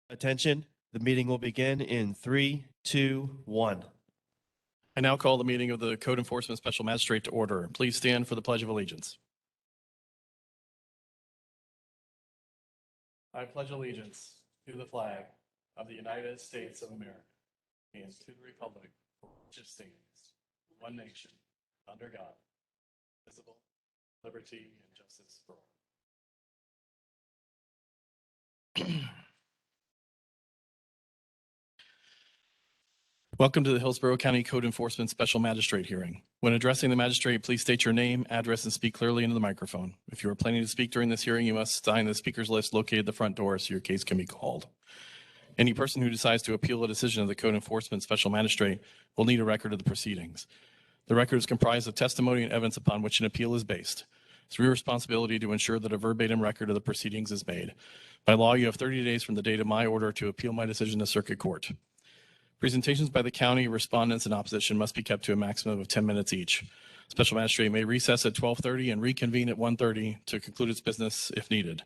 Attention, the meeting will begin in 3, 2, 1. I now call the meeting of the Code Enforcement Special Magistrate to order. Please stand for the Pledge of Allegiance. I pledge allegiance to the flag of the United States of America and to the republic for which it stands, one nation, under God, indivisible, liberty and justice for all. Welcome to the Hillsborough County Code Enforcement Special Magistrate hearing. When addressing the magistrate, please state your name, address, and speak clearly into the microphone. If you are planning to speak during this hearing, you must sign the speaker's list located at the front door so your case can be called. Any person who decides to appeal a decision of the Code Enforcement Special Magistrate will need a record of the proceedings. The record is comprised of testimony and evidence upon which an appeal is based. It's your responsibility to ensure that a verbatim record of the proceedings is made. By law, you have 30 days from the date of my order to appeal my decision to circuit court. Presentations by the county, respondents, and opposition must be kept to a maximum of 10 minutes each. Special magistrate may recess at 12:30 and reconvene at 1:30 to conclude its business if needed.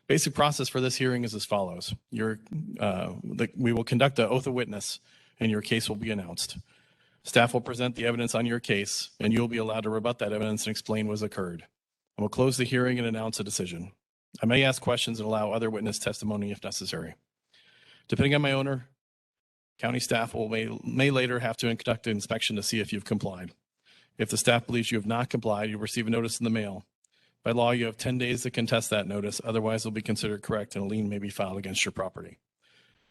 Basic process for this hearing is as follows. We will conduct an oath of witness and your case will be announced. Staff will present the evidence on your case and you will be allowed to rebut that evidence and explain what has occurred. I will close the hearing and announce a decision. I may ask questions and allow other witness testimony if necessary. Depending on my owner, county staff may later have to conduct an inspection to see if you've complied. If the staff believes you have not complied, you'll receive a notice in the mail. By law, you have 10 days to contest that notice. Otherwise, it will be considered correct and a lien may be filed against your property.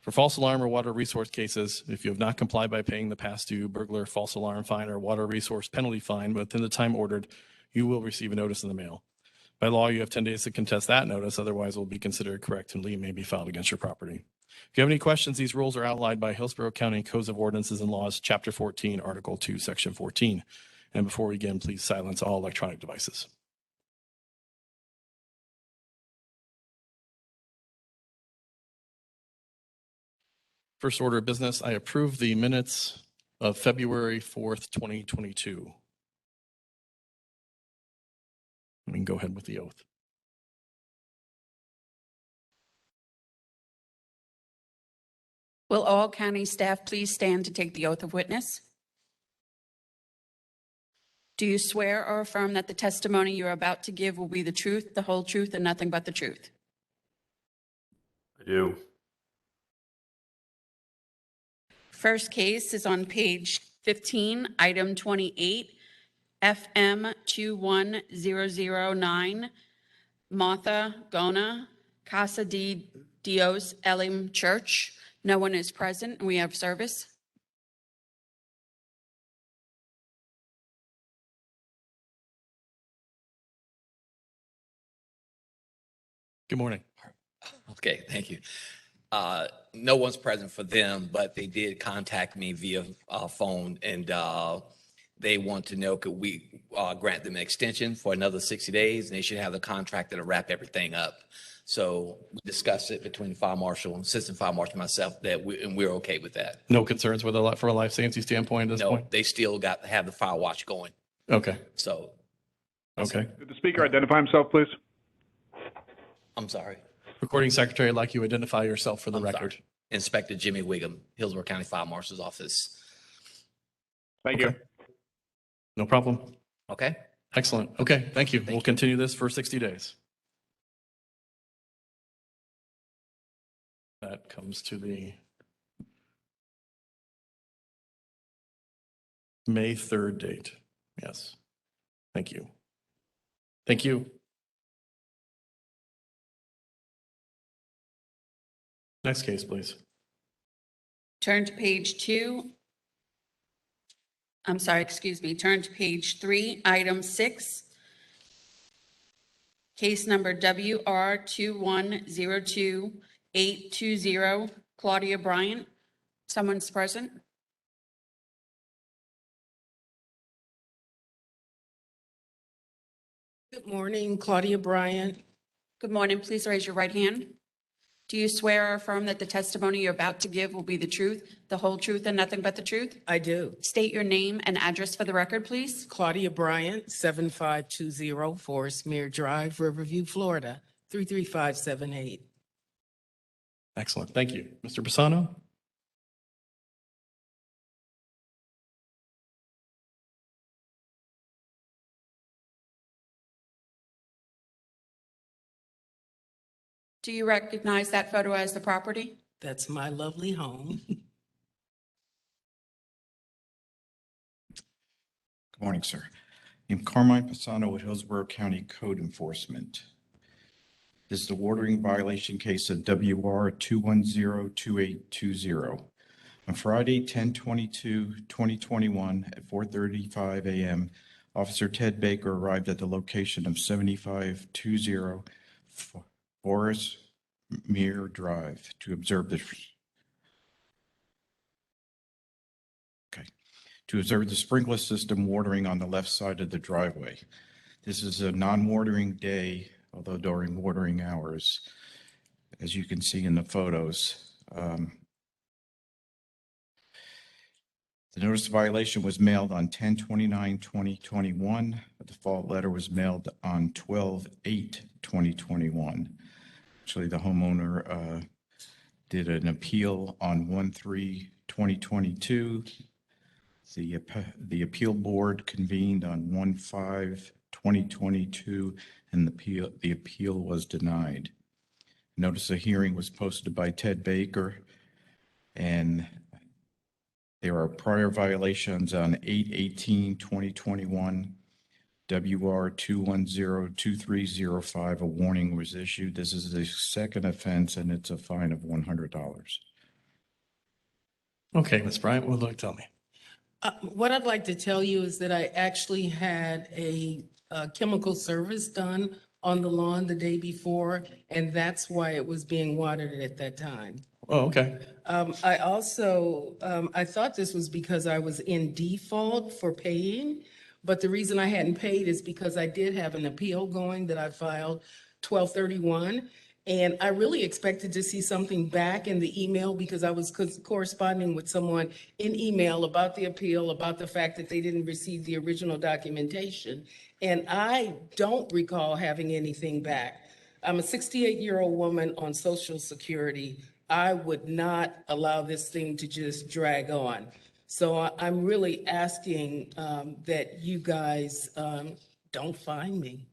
For false alarm or water resource cases, if you have not complied by paying the past due burglar, false alarm fine, or water resource penalty fine within the time ordered, you will receive a notice in the mail. By law, you have 10 days to contest that notice. Otherwise, it will be considered correct and a lien may be filed against your property. If you have any questions, these rules are outlined by Hillsborough County Codes of Ordinances and Laws, Chapter 14, Article 2, Section 14. And before we begin, please silence all electronic devices. First order of business, I approve the minutes of February 4th, 2022. We can go ahead with the oath. Will all county staff please stand to take the oath of witness? Do you swear or affirm that the testimony you're about to give will be the truth, the whole truth, and nothing but the truth? I do. First case is on page 15, item 28, FM 21009, Martha Gona, Casa de Dios Elim Church. No one is present, and we have service. Good morning. Okay, thank you. No one's present for them, but they did contact me via phone, and they want to know, could we grant them an extension for another 60 days? And they should have the contract that'll wrap everything up. So we discussed it between the fire marshal, assistant fire marshal, and myself, and we're okay with that. No concerns with for a life safety standpoint at this point? No, they still got to have the fire watch going. Okay. So. Okay. Could the speaker identify himself, please? I'm sorry. Recording secretary, I'd like you to identify yourself for the I'm record. sorry. Inspector Jimmy Wiggum, Hillsborough County Fire Marshal's Office. Thank you. No problem. Okay. Excellent. Okay, thank you. We'll continue this for 60 days. That comes to the May 3rd date. Yes. Thank you. Thank you. Next case, please. Turn to page 2. I'm sorry, excuse me. Turn to page 3, item 6. Case number WR 2102820, Claudia Bryant. Someone's present? Good morning, Claudia Bryant. Good morning. Please raise your right hand. Do you swear or affirm that the testimony you're about to give will be the truth, the whole truth, and nothing but the truth? I do. State your name and address for the record, please. Claudia Bryant, 7520 Forest Mere Drive, Riverview, Florida, 33578. Excellent. Thank you. Mr. Pisano? Do you recognize that photo as the property? That's my lovely home. Good morning, sir. I'm Carmine Pisano with Hillsborough County Code Enforcement. This is the watering violation case of WR 2102820. On Friday, 10/22/2021 at 4:35 a.m., Officer Ted Baker arrived at the location of 7520 Forest Mere Drive to observe the sprinkler system watering on the left side of the driveway. This is a non-watering day, although during watering hours, as you can see in the photos. The notice of violation was mailed on 10/29/2021. The default letter was mailed on 12/8/2021. Actually, the homeowner did an appeal on 1/3/2022. The appeal board convened on 1/5/2022, and the appeal was denied. Notice of hearing was posted by Ted Baker, and there are prior violations on 8/18/2021, WR 2102305. A warning was issued. This is the second offense, and it's a fine of $100. Okay, Ms. Bryant, what would you like to tell me? What I'd like to tell you is that I actually had a chemical service done on the lawn the day before, and that's why it was being watered at that time. Oh, okay. I also, I thought this was because I was in default for paying, but the reason I hadn't paid is because I did have an appeal going that I filed 12/31. And I really expected to see something back in the email because I was corresponding with someone in email about the appeal, about the fact that they didn't receive the original documentation. And I don't recall having anything back. I'm a 68-year-old woman on Social Security. I would not allow this thing to just drag on. So I'm really asking that you guys don't fine me.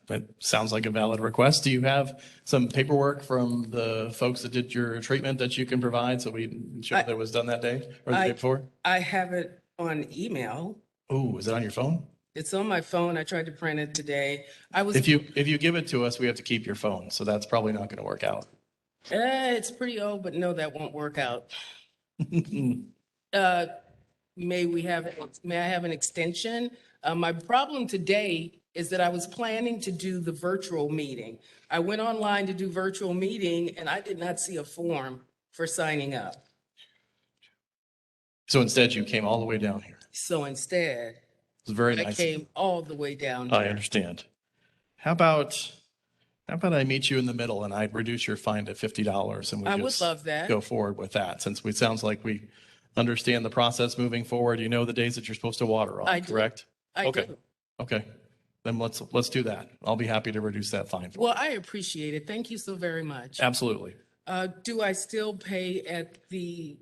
That sounds like a valid request. Do you have some paperwork from the folks that did your treatment that you can provide so we ensure that it was done that day or the day before? I have it on email. Oh, is it on your phone? It's on my phone. I tried to print it today. If you give it to us, we have to keep your phone, so that's probably not going to work out. It's pretty old, but no, that won't work out. May I have an extension? My problem today is that I was planning to do the virtual meeting. I went online to do virtual meeting and I did not see a form for signing up. So instead, you came all the way down here. So instead, It's very I nice. came all the way down I here. understand. How about I meet you in the middle and I reduce your fine to $50 and we I would just love that. go forward with that, since it sounds like we understand the process moving forward. You know the days that you're supposed to water I on, do. correct? I Okay. do. Okay. Then let's do that. I'll be happy to reduce that fine for you. Well, I appreciate it. Thank you so very much. Absolutely. Do I still pay at the,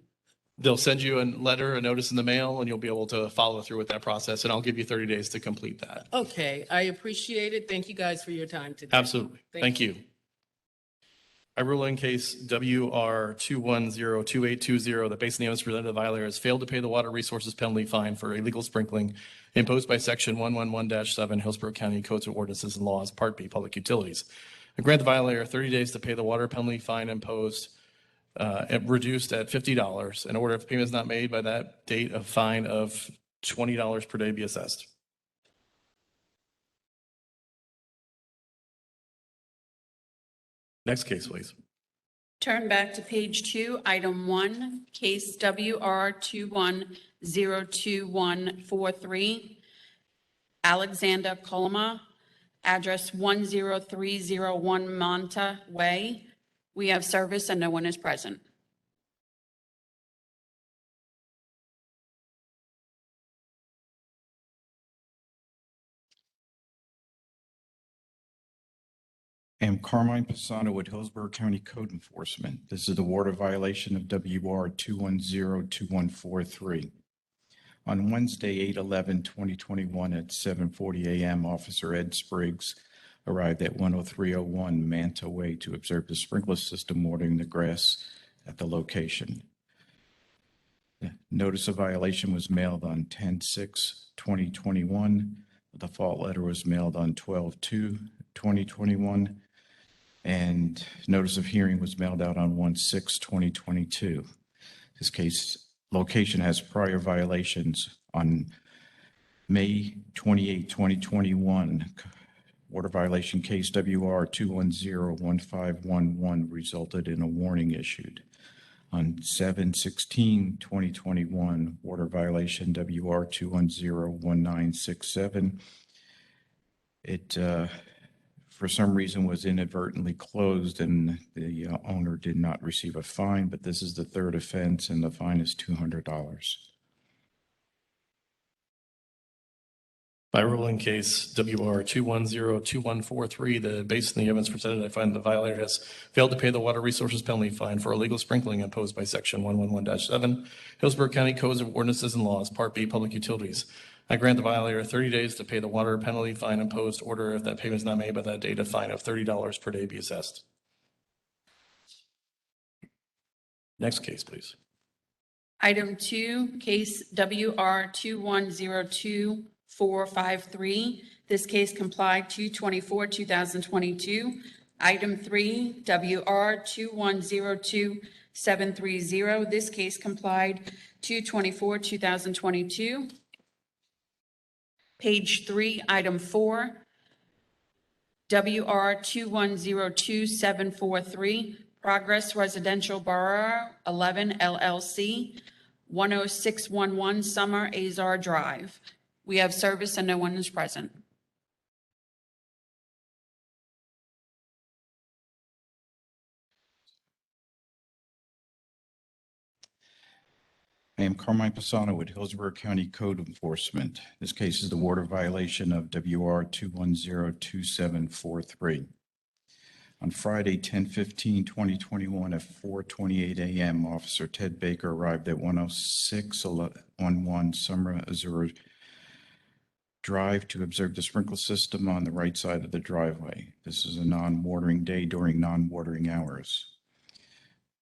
They'll send you a letter, a notice in the mail, and you'll be able to follow through with that process, and I'll give you 30 days to complete that. okay, I appreciate it. Thank you guys for your time today. Absolutely. Thank you. I rule in case WR 2102820, the base name is presented to the violator has failed to pay the water resources penalty fine for illegal sprinkling imposed by section 111-7 Hillsborough County Codes of Ordinances and Laws, Part B, Public Utilities. I grant the violator 30 days to pay the water penalty fine imposed, reduced at $50. In order, if payment is not made by that date, a fine of $20 per day be assessed. Next case, please. Turn back to page 2, item 1, case WR 21022143, Alexander Coloma, address 10301 Monta Way. We have service and no one is present. And Carmine Pisano with Hillsborough County Code Enforcement. This is the water violation of WR 2102143. On Wednesday, 8/11/2021 at 7:40 a.m., Officer Ed Spriggs arrived at 10301 Manta Way to observe the sprinkler system watering the grass at the location. The notice of violation was mailed on 10/6/2021. The default letter was mailed on 12/2/2021. And notice of hearing was mailed out on 1/6/2022. This case location has prior violations on May 28, 2021. Water violation case WR 2101511 resulted in a warning issued. On 7/16/2021, water violation WR 2101967. It for some reason was inadvertently closed and the owner did not receive a fine, but this is the third offense and the fine is $200. By ruling case WR 2102143, based on the evidence presented, I find the violator has failed to pay the water resources penalty fine for illegal sprinkling imposed by section 111-7, Hillsborough County Codes of Ordinances and Laws, Part B, Public Utilities. I grant the violator 30 days to pay the water penalty fine imposed. Order, if that payment is not made by that date, a fine of $30 per day be assessed. Next case, please. Item 2, case WR 2102453. This case complied 2/24/2022. Item 3, WR 2102730. This case complied 2/24/2022. Page 3, item 4, WR 2102743, Progress Residential Borough 11 LLC, 10611 Summer Azar Drive. We have service and no one is present. I am Carmine Pisano with Hillsborough County Code Enforcement. This case is the water violation of WR 2102743. On Friday, 10/15/2021 at 4:28 a.m., Officer Ted Baker arrived at 10611 Summer Azure Drive to observe the sprinkler system on the right side of the driveway. This is a non-watering day during non-watering hours.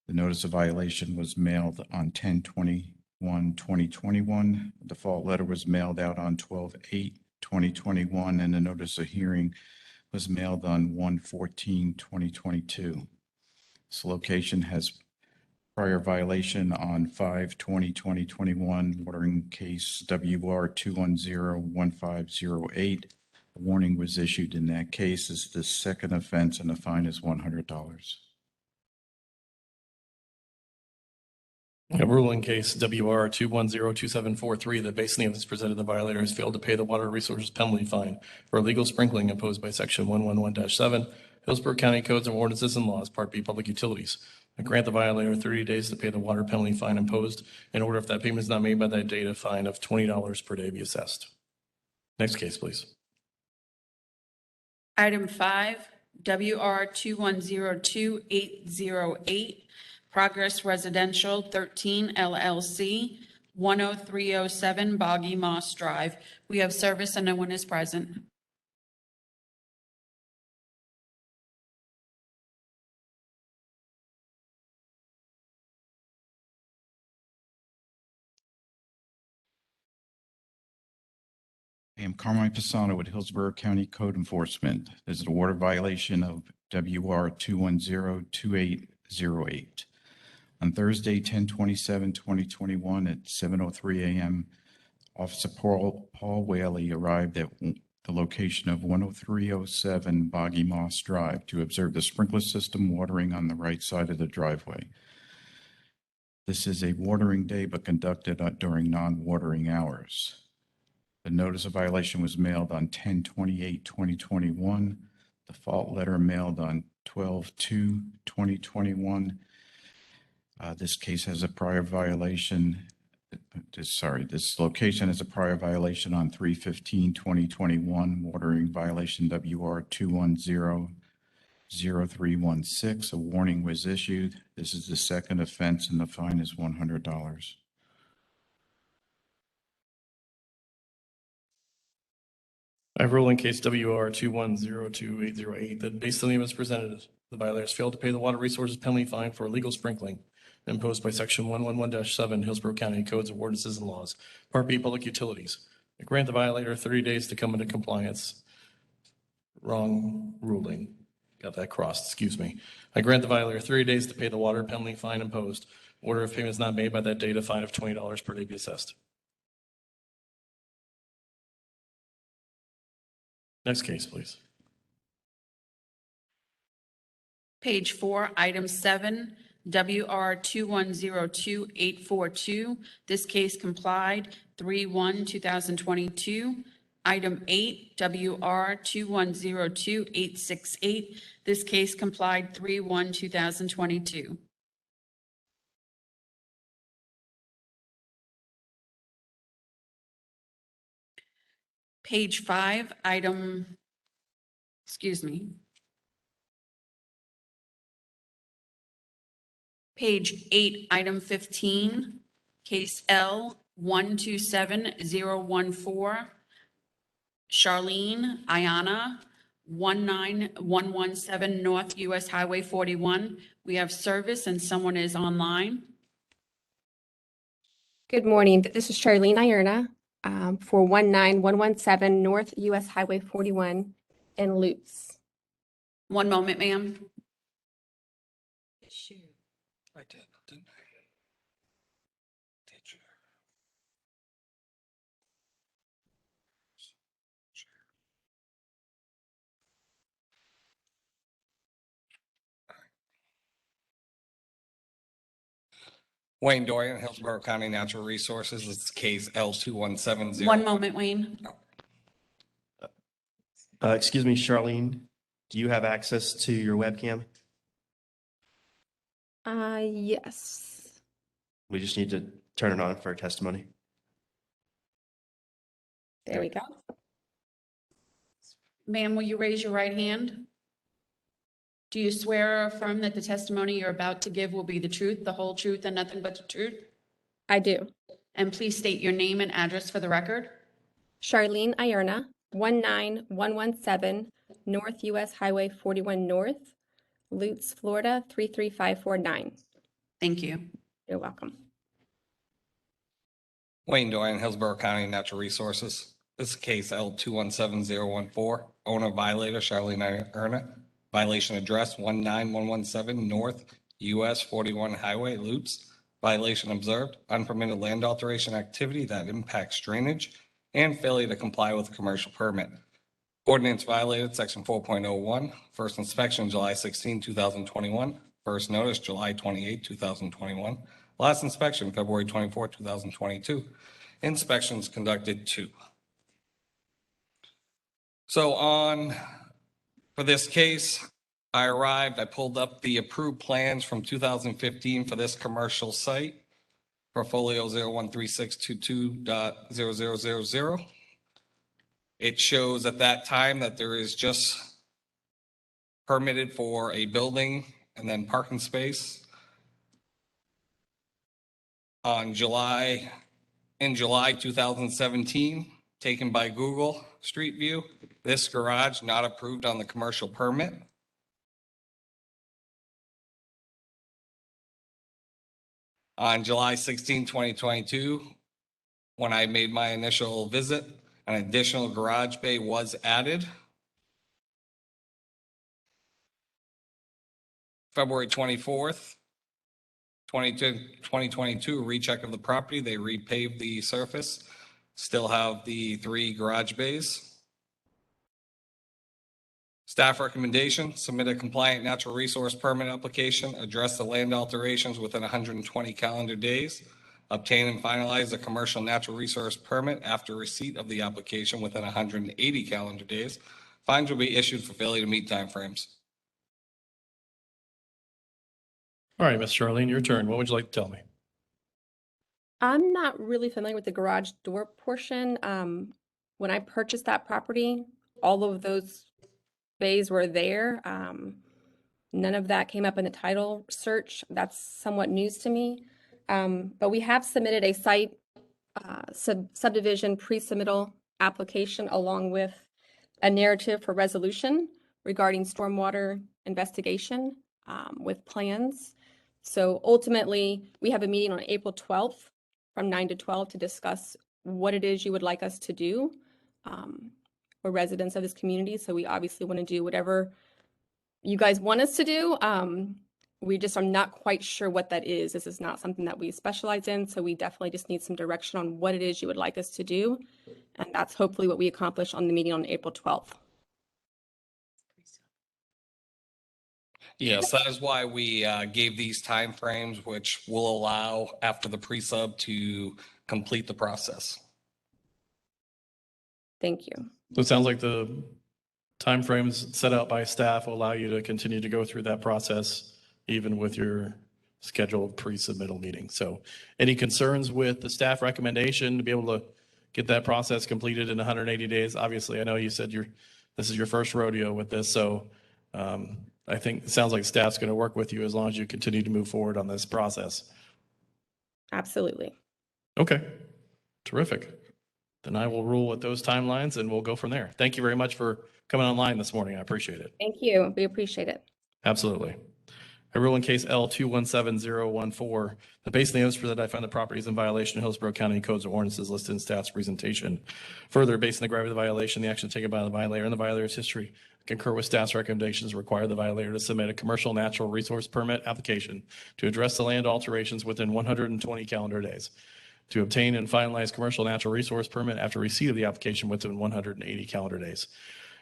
The notice of violation was mailed on 10/21/2021. The default letter was mailed out on 12/8/2021, and the notice of hearing was mailed on 1/14/2022. This location has prior violation on 5/20/2021, watering case WR 2101508. A warning was issued in that case. This is the second offense, and the fine is $100. A ruling case WR 2102743, that based on the evidence presented, the violator has failed to pay the water resources penalty fine for illegal sprinkling imposed by section 111-7, Hillsborough County Codes of Ordinances and Laws, Part B, Public Utilities. I grant the violator 30 days to pay the water penalty fine imposed. In order, if that payment is not made by that date, a fine of $20 per day be assessed. Next case, please. Item 5, WR 2102808, Progress Residential 13 LLC, 10307 Boggy Moss Drive. We have service and no one is present. I am Carmine Pisano with Hillsborough County Code Enforcement. This is a water violation of WR 2102808. On Thursday, 10/27/2021 at 7:03 a.m., Officer Paul Whaley arrived at the location of 10307 Boggy Moss Drive to observe the sprinkler system watering on the right side of the driveway. This is a watering day but conducted during non-watering hours. The notice of violation was mailed on 10/28/2021. The default letter mailed on 12/2/2021. This case has a prior violation. This location has a prior violation on 3/15/2021, watering violation WR 0316. A warning was issued. This is the second offense and the fine is $100. I have ruled in case WR 2102-808 that based on the evidence presented, the violators failed to pay the water resources penalty fine for illegal sprinkling imposed by section 111-7 Hillsborough County Codes of Ordinances and Laws, Part B, Public Utilities. I grant the violator 30 days to come into compliance. Wrong ruling. Got that crossed, excuse me. I grant the violator 30 days to pay the water penalty fine imposed. Order if payment is not made by that date, a fine of $20 per day be assessed. Next case, please. Page 4, item 7, WR 2102-842. This case complied 3/1/2022. Item 8, WR 2102-868. This case complied 3/1/2022. Page 5, Page 8, item 15, case L 127014, Charlene Ayana, 19117 North US Highway 41. We have service and someone is online. Good morning. This is Charlene Ierna for 19117 North US Highway 41 in Lutz. One moment, ma'am. I did, didn't I? Did you? Wayne Dorian, Hillsborough County Natural Resources. This is case L2170. One moment, Wayne. Excuse me, Charlene, do you have access to your webcam? Yes. We just need to turn it on for testimony. There we go. Ma'am, will you raise your right hand? Do you swear or affirm that the testimony you're about to give will be the truth, the whole truth, and nothing but the truth? I do. And please state your name and address for the record. Charlene Ierna, 19117 North US Highway 41 North, Lutz, Florida 33549. Thank you. You're welcome. Wayne Dorian, Hillsborough County Natural Resources. This is case L217014. Owner violator Charlene Ierna. Violation address 19117 North US 41 Highway, Lutz. Violation observed, unpermitted land alteration activity that impacts drainage and failure to comply with a commercial permit. Ordinance violated section 4.01. First inspection July 16, 2021. First notice July 28, 2021. Last inspection February 24, 2022. Inspections conducted 2. So for this case, I pulled up the approved plans from 2015 for this commercial site, portfolio 013622.0000. It shows at that time that there is just permitted for a building and then parking space. In July 2017, taken by Google Street View, this garage not approved on the commercial permit. On July 16, 2022, when I made my initial visit, an additional garage bay was added. February 24th, 2022, recheck of the property. They repaved the surface. Still have the 3 garage bays. Staff recommendation, submit a compliant natural resource permit application, address the land alterations within 120 calendar days, obtain and finalize a commercial natural resource permit after receipt of the application within 180 calendar days. Fines will be issued for failure to meet timeframes. All right, Ms. Charlene, your turn. What would you like to tell me? I'm not really familiar with the garage door portion. When I purchased that property, all of those bays were there. None of that came up in the title search. That's somewhat news to me. But we have submitted a site subdivision pre-submittal application along with a narrative for resolution regarding stormwater investigation with plans. So ultimately, we have a meeting on April 12th from 9 to 12 to discuss what it is you would like us to do. We're residents of this community, so we obviously want to do whatever you guys want us to do. We just are not quite sure what that is. This is not something that we specialize in, so we definitely just need some direction on what it is you would like us to do. And that's hopefully what we accomplish on the meeting on April 12th. Yes, that is why we gave these timeframes, which will allow after the pre-sub to complete the process. Thank you. So it sounds like the timeframes set out by staff will allow you to continue to go through that process even with your scheduled pre-submittal meeting. So any concerns with the staff recommendation to be able to get that process completed in 180 days? Obviously, I know you said this is your first rodeo with this, so I think it sounds like staff's going to work with you as long as you continue to move forward on this process. Absolutely. Okay, terrific. Then I will rule with those timelines and we'll go from there. Thank you very much for coming online this morning. I appreciate it. Thank you. We appreciate it. Absolutely. I rule in case L217014, that based on the notice that I find the property is in violation of Hillsborough County Codes of Ordinances listed in staff's presentation. Further, based on the gravity of the violation, the action taken by the violator and the violator's history, concur with staff's recommendations, require the violator to submit a commercial natural resource permit application to address the land alterations within 120 calendar days. To obtain and finalize commercial natural resource permit after receipt of the application within 180 calendar days.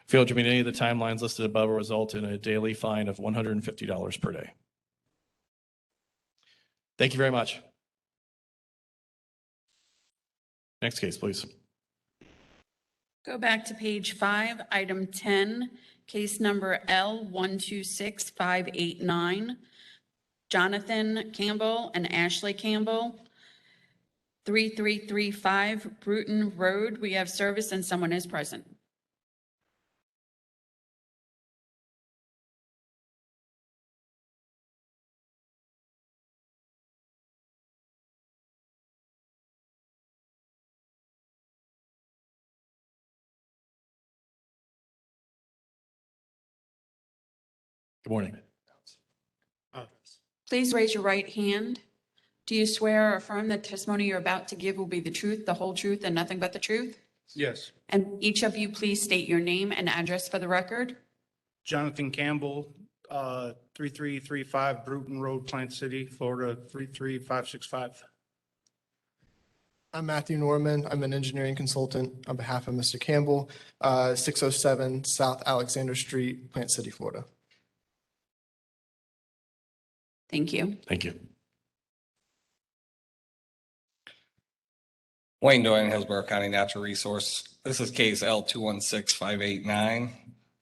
Failure to meet any of the timelines listed above will result in a daily fine of $150 per day. Thank you very much. Next case, please. Go back to page 5, item 10, case number L126589. Jonathan Campbell and Ashley Campbell, 3335 Bruton Road. We have service and someone is present. Good morning. Please raise your right hand. Do you swear or affirm that testimony you're about to give will be the truth, the whole truth, and nothing but the truth? Yes. And each of you, please state your name and address for the record. Jonathan Campbell, 3335 Bruton Road, Plant City, Florida, 33565. I'm Matthew Norman. I'm an engineering consultant on behalf of Mr. Campbell, 607 South Alexander Street, Plant City, Florida. Thank you. Thank you. Wayne Doyle, Hillsborough County Natural Resource. This is case L216589.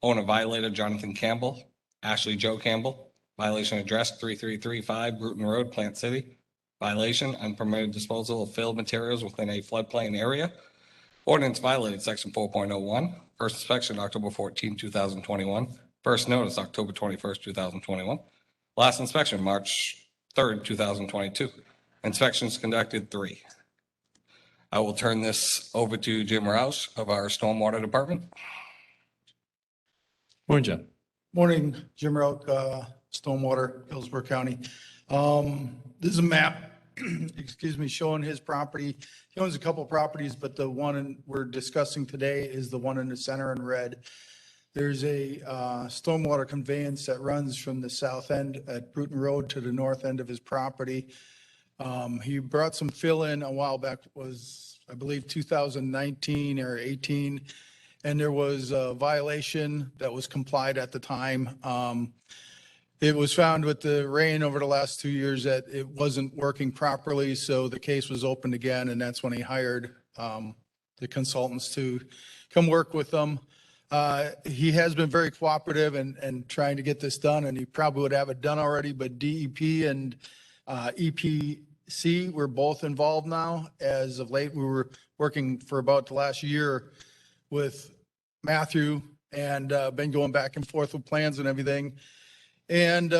Owner violator Jonathan Campbell, Ashley Joe Campbell. Violation address 3335 Bruton Road, Plant City. Violation, unpermitted disposal of filled materials within a floodplain area. Ordinance violated section 4.01. First inspection October 14, 2021. First notice October 21st, 2021. Last inspection March 3rd, 2022. Inspections conducted 3. I will turn this over to Jim Rouse of our Stormwater Department. Morning, Jim. Morning, Jim Rout, Stormwater, Hillsborough County. This is a map, excuse me, showing his property. He owns a couple properties, but the one we're discussing today is the one in the center in red. There's a stormwater conveyance that runs from the south end at Bruton Road to the north end of his property. He brought some fill in a while back, was I believe 2019 or 18. And there was a violation that was complied at the time. It was found with the rain over the last 2 years that it wasn't working properly. So the case was opened again, and that's when he hired the consultants to come work with them. He has been very cooperative and trying to get this done, and he probably would have it done already, but DEP and EPC were both involved now. As of late, we were working for about the last year with Matthew and been going back and forth with plans and everything. And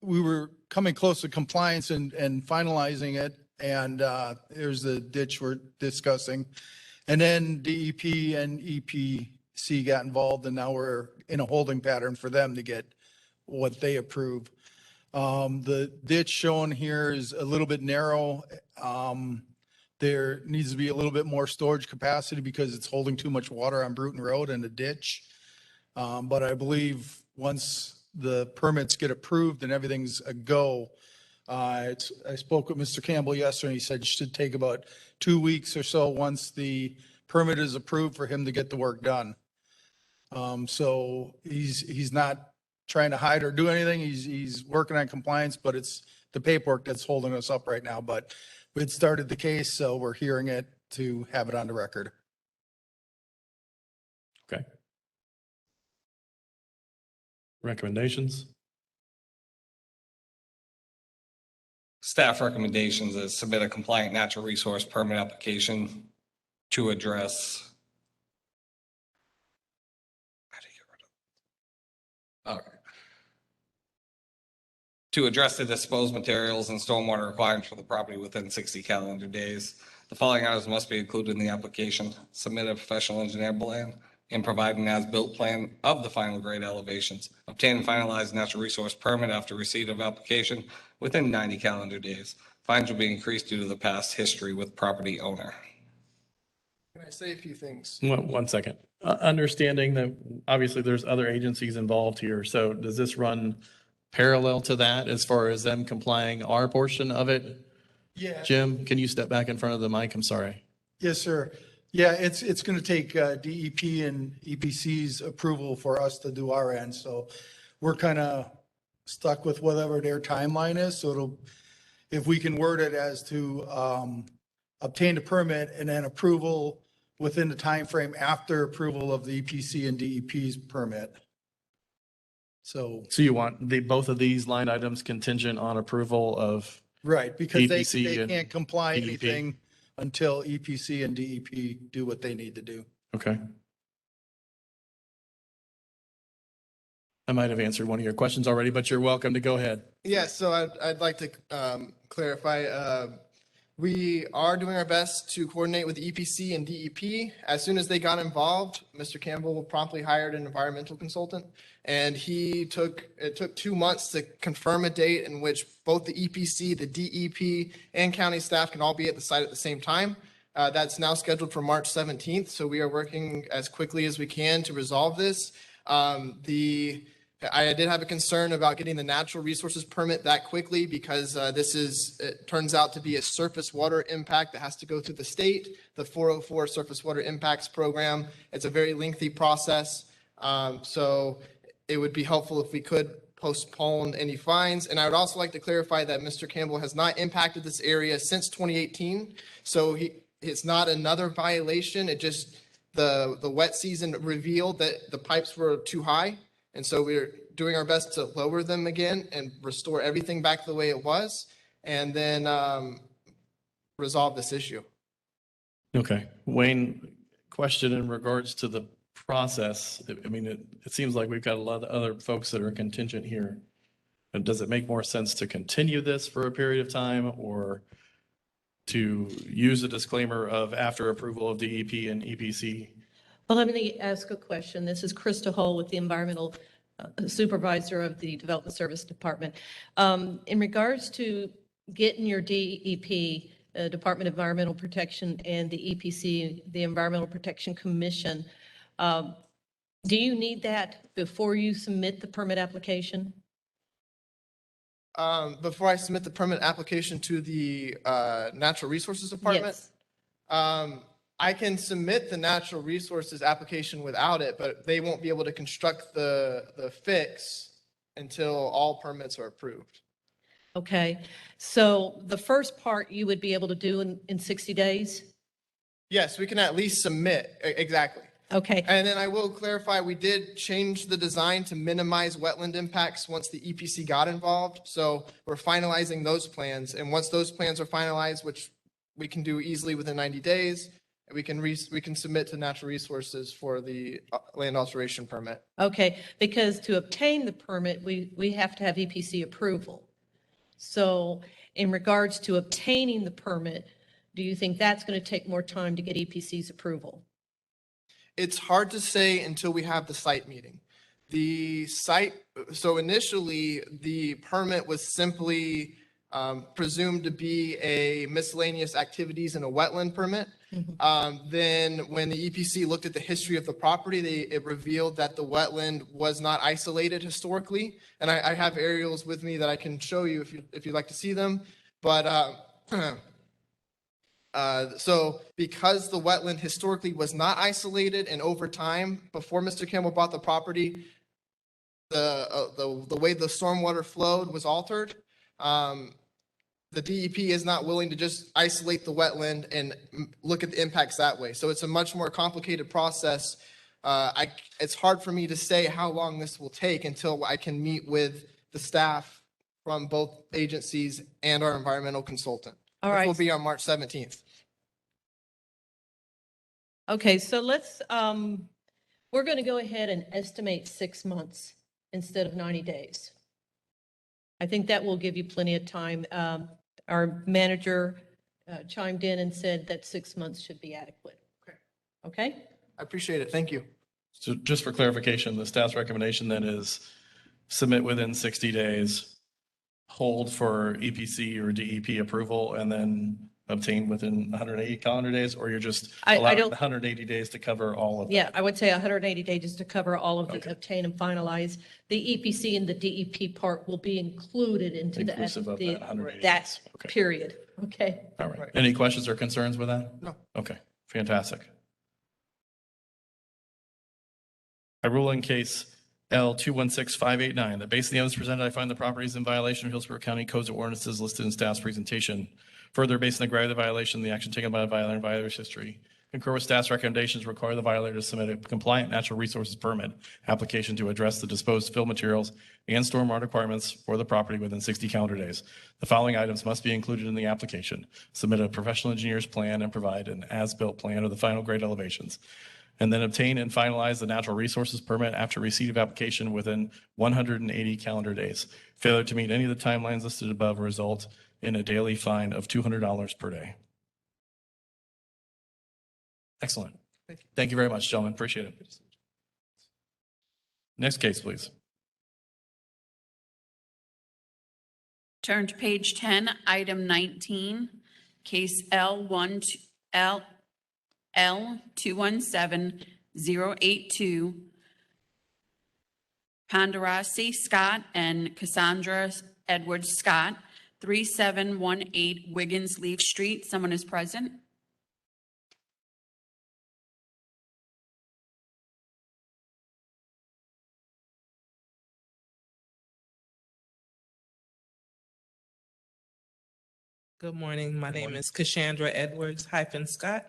we were coming close to compliance and finalizing it. And there's the ditch we're discussing. And then DEP and EPC got involved, and now we're in a holding pattern for them to get what they approve. The ditch shown here is a little bit narrow. There needs to be a little bit more storage capacity because it's holding too much water on Bruton Road and the ditch. But I believe once the permits get approved and everything's a go, I spoke with Mr. Campbell yesterday. He said it should take about 2 weeks or so once the permit is approved for him to get the work done. So he's not trying to hide or do anything. He's working on compliance, but it's the paperwork that's holding us up right now. But we'd started the case, so we're hearing it to have it on the record. Okay. Recommendations? Staff recommendations is submit a compliant natural resource permit application to address. How do you get rid of? Okay. To address the disposed materials and stormwater requirements for the property within 60 calendar days. The following items must be included in the application. Submit a professional engineer plan and provide an as-built plan of the final grade elevations. Obtain and finalize natural resource permit after receipt of application within 90 calendar days. Fines will be increased due to the past history with property owner. Can I say a few things? One second. Understanding that obviously there's other agencies involved here. So does this run parallel to that as far as them complying our portion of it? Yeah. Jim, can you step back in front of the mic? I'm sorry. Yes, sir. Yeah, it's going to take DEP and EPC's approval for us to do our end. So we're kind of stuck with whatever their timeline is. So if we can word it as to obtain the permit and then approval within the time frame after approval of the EPC and DEP's permit. So you want both of these line items contingent on approval of, right, because they EPC and can't comply DEP. anything until EPC and DEP do what they need to do. okay. I might have answered one of your questions already, but you're welcome to go ahead. Yeah, so I'd like to clarify. We are doing our best to coordinate with the EPC and DEP. As soon as they got involved, Mr. Campbell promptly hired an environmental consultant, and it took 2 months to confirm a date in which both the EPC, the DEP, and county staff can all be at the site at the same time. That's now scheduled for March 17th, so we are working as quickly as we can to resolve this. I did have a concern about getting the natural resources permit that quickly because it turns out to be a surface water impact that has to go through the state, the 404 Surface Water Impacts Program. It's a very lengthy process. So it would be helpful if we could postpone any fines. And I would also like to clarify that Mr. Campbell has not impacted this area since 2018. So it's not another violation. It just, the wet season revealed that the pipes were too high. And so we're doing our best to lower them again and restore everything back the way it was, and then resolve this issue. Okay. Wayne, question in regards to the process. I mean, it seems like we've got a lot of other folks that are contingent here. And does it make more sense to continue this for a period of time or to use a disclaimer of after approval of DEP and EPC? Well, let me ask a question. This is Krista Hull with the Environmental Supervisor of the Development Service Department. In regards to getting your DEP, Department of Environmental Protection, and the EPC, the Environmental Protection Commission, do you need that before you submit the permit application? Before I submit the permit application to the Natural Resources Department? Yes. I can submit the natural resources application without it, but they won't be able to construct the fix until all permits are approved. Okay. So the first part you would be able to do in 60 days? Yes, we can at least submit, exactly. Okay. And then I will clarify, we did change the design to minimize wetland impacts once the EPC got involved. So we're finalizing those plans. And once those plans are finalized, which we can do easily within 90 days, we can submit to natural resources for the land alteration permit. Okay, because to obtain the permit, we have to have EPC approval. So in regards to obtaining the permit, do you think that's going to take more time to get EPC's approval? It's hard to say until we have the site meeting. So initially, the permit was simply presumed to be a miscellaneous activities in a wetland permit. Then when the EPC looked at the history of the property, it revealed that the wetland was not isolated historically. And I have aerials with me that I can show you if you'd like to see them. But so because the wetland historically was not isolated, and over time, before Mr. Campbell bought the property, the way the stormwater flowed was altered. The DEP is not willing to just isolate the wetland and look at the impacts that way. So it's a much more complicated process. It's hard for me to say how long this will take until I can meet with the staff from both agencies and our environmental consultant. All Which right. will be on March 17th. Okay, so let's, we're going to go ahead and estimate 6 months instead of 90 days. I think that will give you plenty of time. Our manager chimed in and said that 6 months should be adequate. Okay? I appreciate it. Thank you. So just for clarification, the staff's recommendation then is submit within 60 days, hold for EPC or DEP approval, and then obtain within 180 calendar days, or you're just I allowing don't- 180 days to cover all of it? Yeah, I would say 180 days to cover all of the Okay. obtain and finalize. The EPC and the DEP part will be included into the, Inclusive of that 180 that days. Okay. period. Okay? All right. Right. Any questions or concerns with that? No. Okay, fantastic. I rule in case L 216589 that based on the evidence presented, I find the property is in violation of Hillsborough County Codes of Ordinances listed in staff's presentation. Further, based on the gravity of the violation, the action taken by the violator and violator's history, concur with staff's recommendations, require the violator to submit a compliant natural resources permit application to address the disposed fill materials and stormwater requirements for the property within 60 calendar days. The following items must be included in the application. Submit a professional engineer's plan and provide an as-built plan of the final grade elevations. And then obtain and finalize the natural resources permit after receipt of application within 180 calendar days. Failure to meet any of the timelines listed above will result in a daily fine of $200 per day. Excellent. Thank you very much, gentlemen. Appreciate it. Next case, please. Turn to page 10, item 19, case L217082, Ponderasi Scott and Cassandra Edwards Scott, 3718 Wiggins Leaf Street. Someone is present. Good morning. My name is Cassandra Edwards Scott.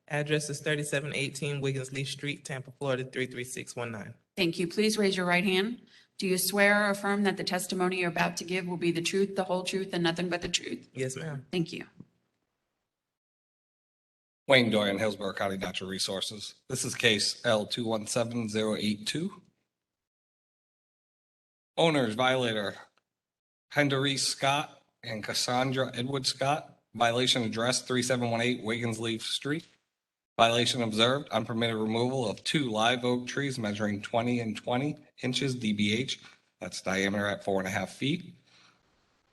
Address is 3718 Wiggins Leaf Street, Tampa, Florida, 33619. Thank you. Please raise your right hand. Do you swear or affirm that the testimony you're about to give will be the truth, the whole truth, and nothing but the truth? Yes, ma'am. Thank you. Wayne Dorian, Hillsborough County Natural Resources. This is case L 217082. Owners, violator, Hendery Scott and Cassandra Edward Scott. Violation address 3718 Wiggins Leaf Street. Violation observed, unpermitted removal of 2 live oak trees measuring 20 and 20 inches DBH. That's diameter at 4.5 feet.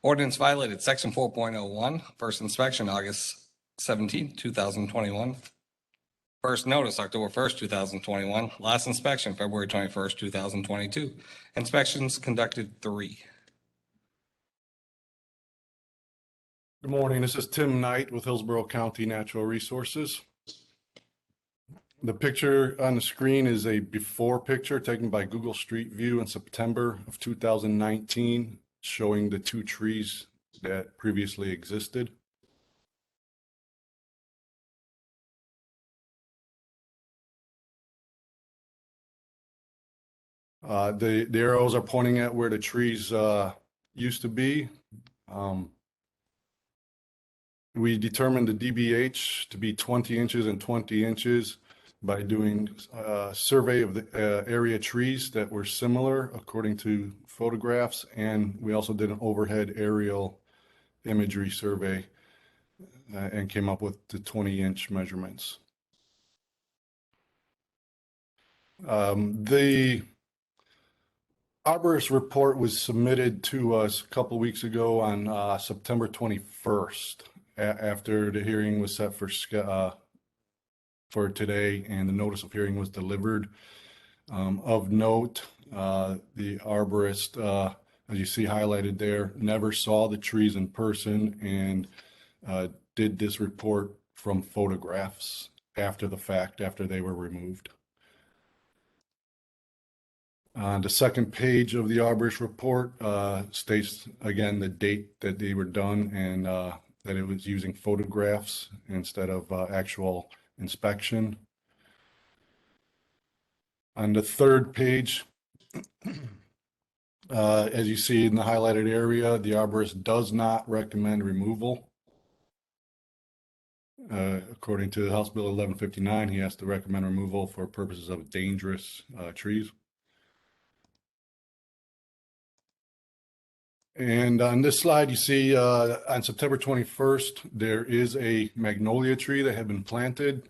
Ordinance violated section 4.01. First inspection, August 17, 2021. First notice, October 1st, 2021. Last inspection, February 21st, 2022. Inspections conducted 3. Good morning. This is Tim Knight with Hillsborough County Natural Resources. The picture on the screen is a before picture taken by Google Street View in September of 2019, showing the 2 trees that previously existed. The arrows are pointing at where the trees used to be. We determined the DBH to be 20 inches and 20 inches by doing a survey of the area trees that were similar according to photographs. And we also did an overhead aerial imagery survey and came up with the 20-inch measurements. The arborist report was submitted to us a couple weeks ago on September 21st, after the hearing was set for today, and the notice of hearing was delivered. Of note, the arborist, as you see highlighted there, never saw the trees in person and did this report from photographs after the fact, after they were removed. The second page of the arborist report states again the date that they were done and that it was using photographs instead of actual inspection. On the third page, as you see in the highlighted area, the arborist does not recommend removal. According to House Bill 1159, he has to recommend removal for purposes of dangerous trees. And on this slide, you see on September 21st, there is a magnolia tree that had been planted,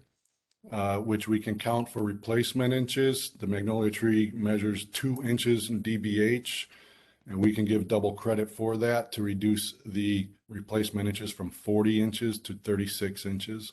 which we can count for replacement inches. The magnolia tree measures 2 inches in DBH, and we can give double credit for that to reduce the replacement inches from 40 inches to 36 inches.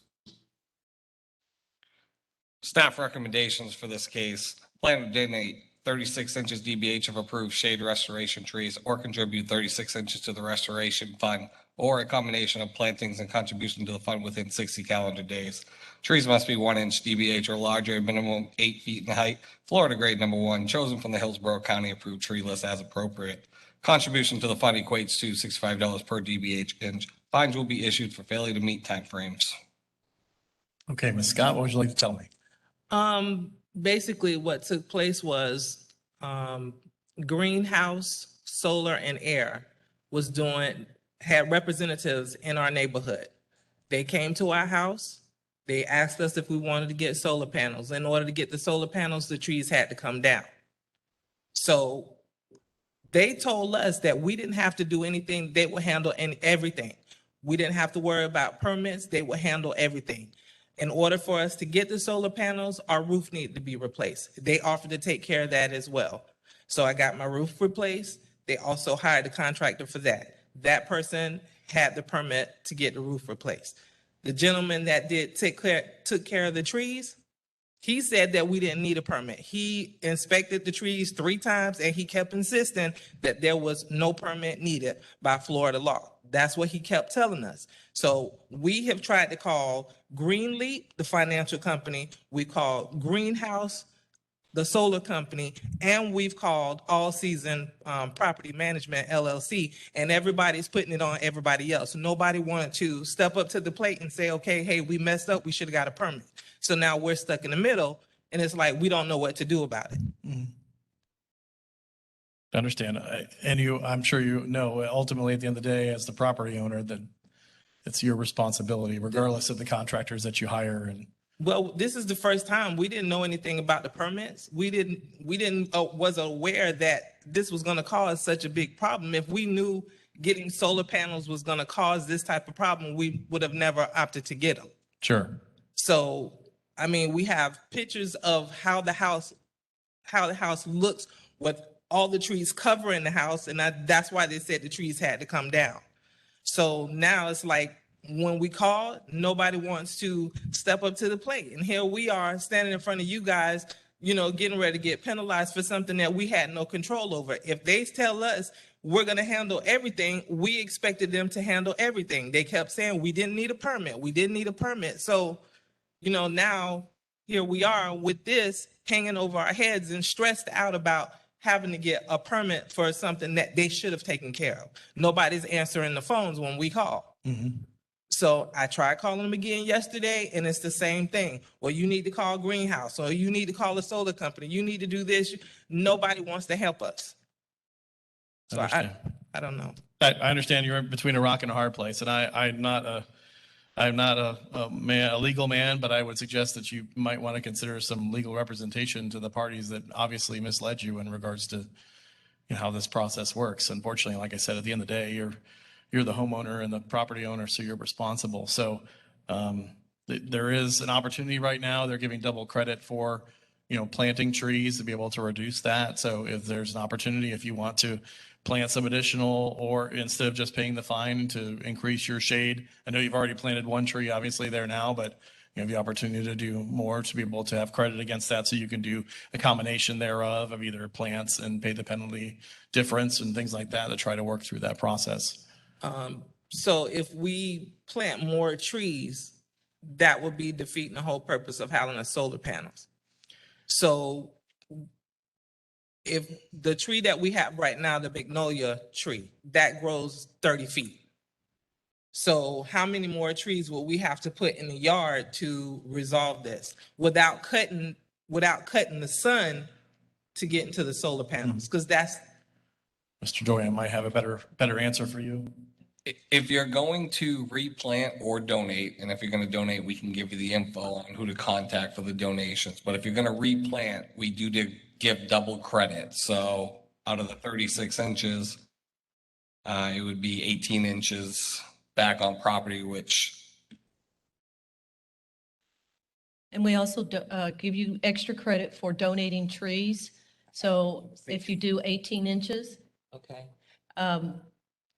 Staff recommendations for this case: plan to donate 36 inches DBH of approved shade restoration trees or contribute 36 inches to the restoration fund, or a combination of plantings and contribution to the fund within 60 calendar days. Trees must be 1 inch DBH or larger, a minimum 8 feet in height, Florida grade number 1, chosen from the Hillsborough County approved tree list as appropriate. Contribution to the fund equates to $65 per DBH inch. Fines will be issued for failure to meet timeframes. Okay, Ms. Scott, what would you like to tell me? Basically what took place was, Greenhouse, Solar and Air had representatives in our neighborhood. They came to our house. They asked us if we wanted to get solar panels. In order to get the solar panels, the trees had to come down. So they told us that we didn't have to do anything. They would handle everything. We didn't have to worry about permits. They would handle everything. In order for us to get the solar panels, our roof needed to be replaced. They offered to take care of that as well. So I got my roof replaced. They also hired a contractor for that. That person had the permit to get the roof replaced. The gentleman that took care of the trees, he said that we didn't need a permit. He inspected the trees 3 times and he kept insisting that there was no permit needed by Florida law. That's what he kept telling us. So we have tried to call Greenleaf, the financial company. We called Greenhouse, the solar company, and we've called All Season Property Management LLC, and everybody's putting it on everybody else. Nobody wanted to step up to the plate and say, okay, hey, we messed up. We should have got a permit. So now we're stuck in the middle, and it's like we don't know what to do about it. I understand. I'm sure you know, ultimately at the end of the day, as the property owner, that it's your responsibility, regardless of the contractors that you hire. And well, this is the first time. We didn't know anything about the permits. We was aware that this was going to cause such a big problem. If we knew getting solar panels was going to cause this type of problem, we would have never opted to get them. sure. So, I mean, we have pictures of how the house looks with all the trees covering the house, and that's why they said the trees had to come down. So now it's like, when we call, nobody wants to step up to the plate. And here we are standing in front of you guys, getting ready to get penalized for something that we had no control over. If they tell us we're going to handle everything, we expected them to handle everything. They kept saying we didn't need a permit. We didn't need a permit. So, now here we are with this hanging over our heads and stressed out about having to get a permit for something that they should have taken care of. Nobody's answering the phones when we call. So I tried calling them again yesterday, and it's the same thing. Well, you need to call Greenhouse, or you need to call a solar company. You need to do this. Nobody wants to help us. So I don't know. I understand you're in between a rock and a hard place, and I'm not I'm not a legal man, but I would suggest that you might want to consider some legal representation to the parties that obviously misled you in regards to how this process works. Unfortunately, like I said, at the end of the day, you're the homeowner and the property owner, so you're responsible. So there is an opportunity right now. They're giving double credit for planting trees to be able to reduce that. So if there's an opportunity, if you want to plant some additional, or instead of just paying the fine, to increase your shade. I know you've already planted one tree obviously there now, but you have the opportunity to do more, to be able to have credit against that. So you can do a combination thereof of either plants and pay the penalty difference and things like that to try to work through that process. So if we plant more trees, that would be defeating the whole purpose of having the solar panels. So if the tree that we have right now, the magnolia tree, that grows 30 feet. So how many more trees will we have to put in the yard to resolve this without cutting the sun to get into the solar panels? Because that's. Mr. Joyan might have a better answer for you. If you're going to replant or donate, and if you're going to donate, we can give you the info on who to contact for the donations. But if you're going to replant, we do give double credit. So out of the 36 inches, it would be 18 inches back on property, which. And we also give you extra credit for donating trees. So if you do 18 inches, Okay.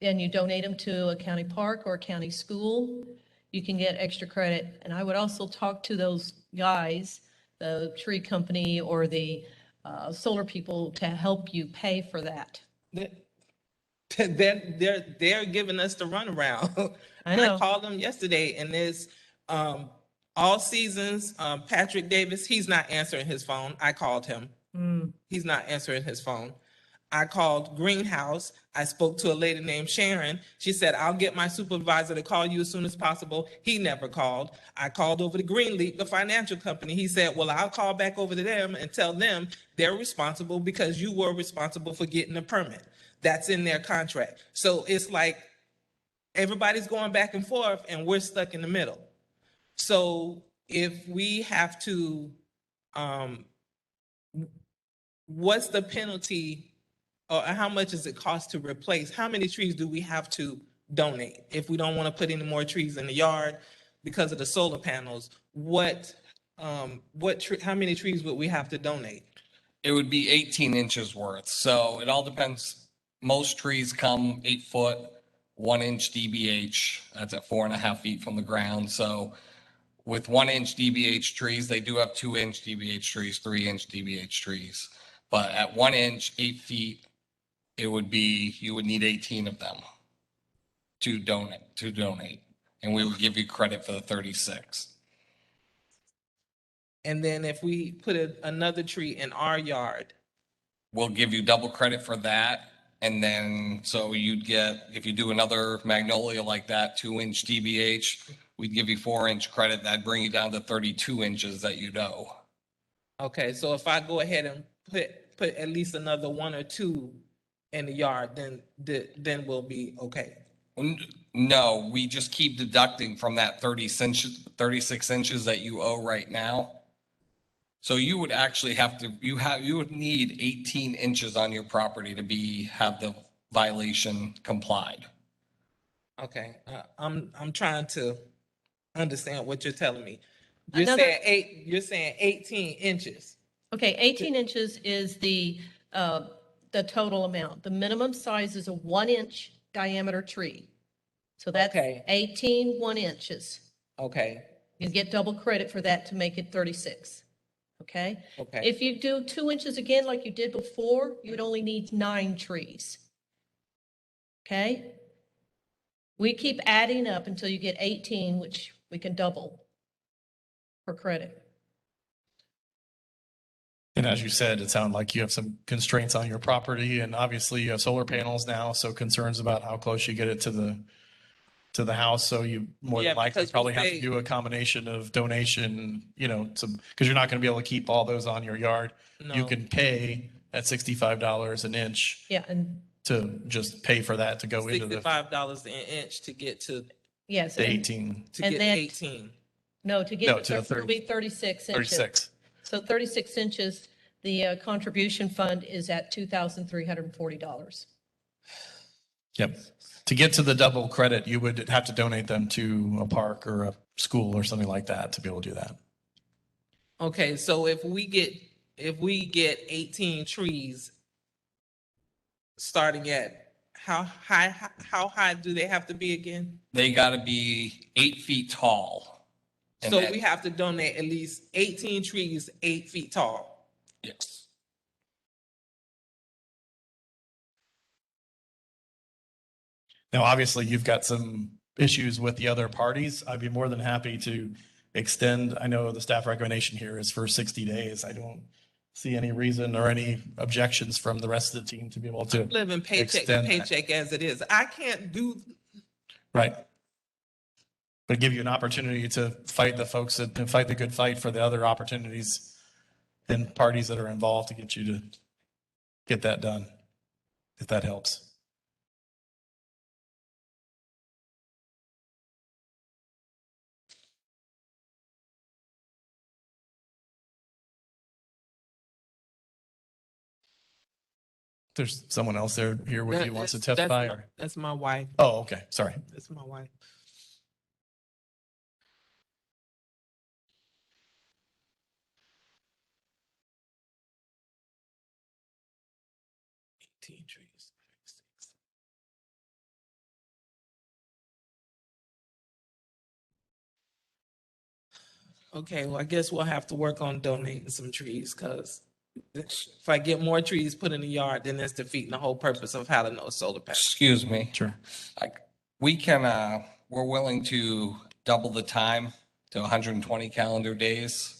and you donate them to a county park or a county school, you can get extra credit. And I would also talk to those guys, the tree company or the solar people, to help you pay for that. They're giving us the runaround. I know. I called them yesterday, and there's All Seasons, Patrick Davis. He's not answering his phone. I called him. He's not answering his phone. I called Greenhouse. I spoke to a lady named Sharon. She said, I'll get my supervisor to call you as soon as possible. He never called. I called over to Greenleaf, the financial company. He said, well, I'll call back over to them and tell them they're responsible because you were responsible for getting a permit. That's in their contract. So it's like everybody's going back and forth and we're stuck in the middle. So if we have to, what's the penalty? Or how much does it cost to replace? How many trees do we have to donate? If we don't want to put any more trees in the yard because of the solar panels, how many trees would we have to donate? It would be 18 inches worth. So it all depends. Most trees come 8 foot, 1 inch DBH. That's at 4.5 feet from the ground. So with 1 inch DBH trees, they do have 2 inch DBH trees, 3 inch DBH trees. But at 1 inch, 8 feet, you would need 18 of them to donate. And we would give you credit for the 36. And then if we put another tree in our yard, we'll give you double credit for that. And then, so you'd get, if you do another magnolia like that, 2 inch DBH, we'd give you 4 inch credit. That'd bring you down to 32 inches that you'd owe. okay, so if I go ahead and put at least another 1 or 2 in the yard, then we'll be okay. No, we just keep deducting from that 36 inches that you owe right now. So you would actually you would need 18 inches on your property to have the violation complied. Okay, I'm trying to understand what you're telling me. You're saying 18 inches. Okay, 18 inches is the total amount. The minimum size is a 1 inch diameter tree. So that's Okay. 18 1 inches. Okay, You get double credit for that to make it 36. Okay? okay. If you do 2 inches again, like you did before, you would only need 9 trees. Okay? We keep adding up until you get 18, which we can double for credit. And as you said, it sounded like you have some constraints on your property, and obviously you have solar panels now, so concerns about how close you get it to the house. So you more Yeah, than likely because you probably have say- to do a combination of donation, because you're not going to be able to keep all those on your yard. You No. can pay at $65 an inch Yeah, and to just pay for that to go into the. $65 an inch to get to Yes. to and- 18, to And get then- 18. No, No, to get, to the it'll be 36 inches. 36. So 36 inches, the contribution fund is at $2,340. Yep. To get to the double credit, you would have to donate them to a park or a school or something like that to be able to do that. Okay, so if we get 18 trees, starting at how high do they have to be again? They gotta be 8 feet tall. And So then- we have to donate at least 18 trees 8 feet tall. Yes. Now, obviously, you've got some issues with the other parties. I'd be more than happy to extend. I know the staff recommendation here is for 60 days. I don't see any reason or any objections from the rest of the team to be able to. Living paycheck to extend that. paycheck as it is. I can't do, Right. But give you an opportunity to fight the folks and fight the good fight for the other opportunities and parties that are involved to get you to get that done, if that helps. There's someone else there here with you wants to testify or? That's my wife. Oh, okay. Sorry. That's my wife. Trees. Okay, well, I guess we'll have to work on donating some trees, because if I get more trees put in the yard, then that's defeating the whole purpose of having no solar panels. Excuse me. Sure. We can, we're willing to double the time to 120 calendar days.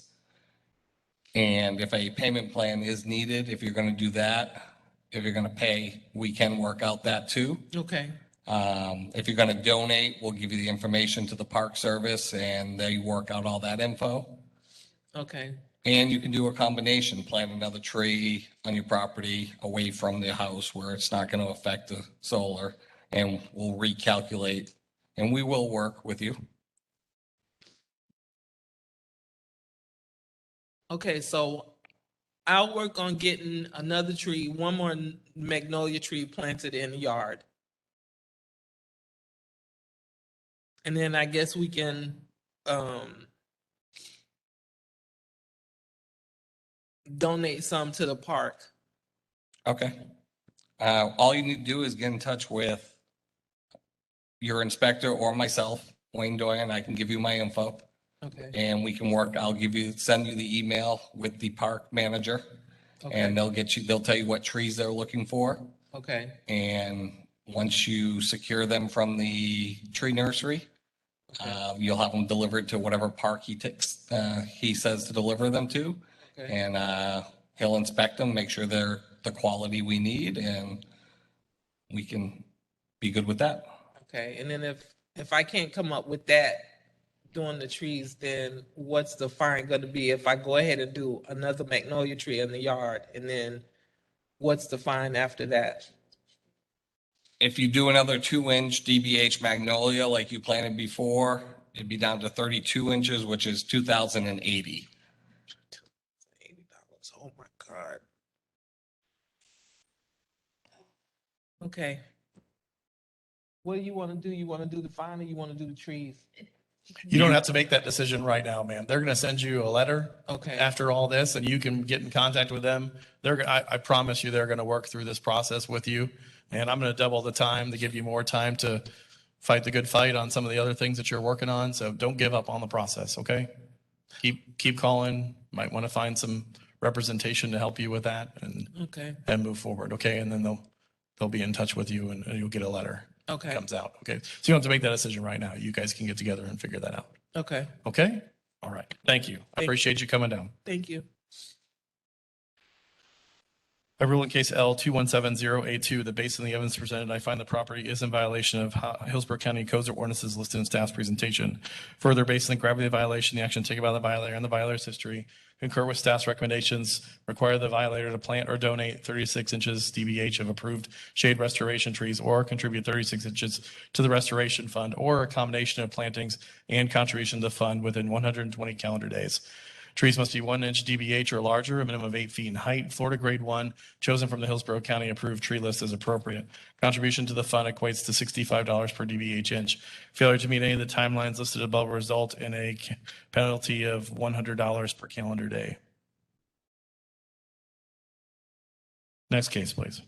And if a payment plan is needed, if you're going to do that, if you're going to pay, we can work out that too. Okay, If you're going to donate, we'll give you the information to the Park Service and they work out all that info. okay, And you can do a combination, plant another tree on your property away from the house where it's not going to affect the solar. And we'll recalculate and we will work with you. okay, so I'll work on getting another tree, one more magnolia tree planted in the yard. And then I guess we can, donate some to the park. Okay. All you need to do is get in touch with your inspector or myself, Wayne Doyen. I can give you my info Okay, and we can work. I'll send you the email with the park manager and okay, they'll tell you what trees they're looking for. okay, And once you secure them from the tree nursery, you'll have them delivered to whatever park he says to deliver them to. okay. And he'll inspect them, make sure they're the quality we need, and we can be good with that. Okay, and then if I can't come up with that doing the trees, then what's the fine gonna be if I go ahead and do another magnolia tree in the yard? And then what's the fine after that? If you do another 2-inch DBH magnolia like you planted before, it'd be down to 32 inches, which is $2,080. $80. Oh my God. Okay. What do you want to do? You want to do the fine or you want to do the trees? You don't have to make that decision right now, man. They're going to send you a letter Okay. after all this and you can get in contact with them. I promise you, they're going to work through this process with you. And I'm going to double the time to give you more time to fight the good fight on some of the other things that you're working on. So don't give up on the process. Okay. Keep calling. Might want to find some representation to help you with that Okay. and move forward. Okay. And then they'll be in touch with you and you'll get a letter. Okay. Comes out. Okay. So you don't have to make that decision right now. You guys can get together and figure that out. Okay. Okay. All right. Thank you. I appreciate you coming down. Thank you. I rule in case L 217082, that based on the evidence presented, I find the property is in violation of Hillsborough County codes or ordinances listed in staff's presentation. Further, based on the gravity of the violation, the action taken by the violator and the violator's history, concur with staff's recommendations, require the violator to plant or donate 36 inches DBH of approved shade restoration trees or contribute 36 inches to the restoration fund or a combination of plantings and contribution to the fund within 120 calendar days. Trees must be 1 inch DBH or larger, a minimum of 8 feet in height, Florida grade 1, chosen from the Hillsborough County approved tree list as appropriate. Contribution to the fund equates to $65 per DBH inch. Failure to meet any of the timelines listed above will result in a penalty of $100 per calendar day. Next case, please.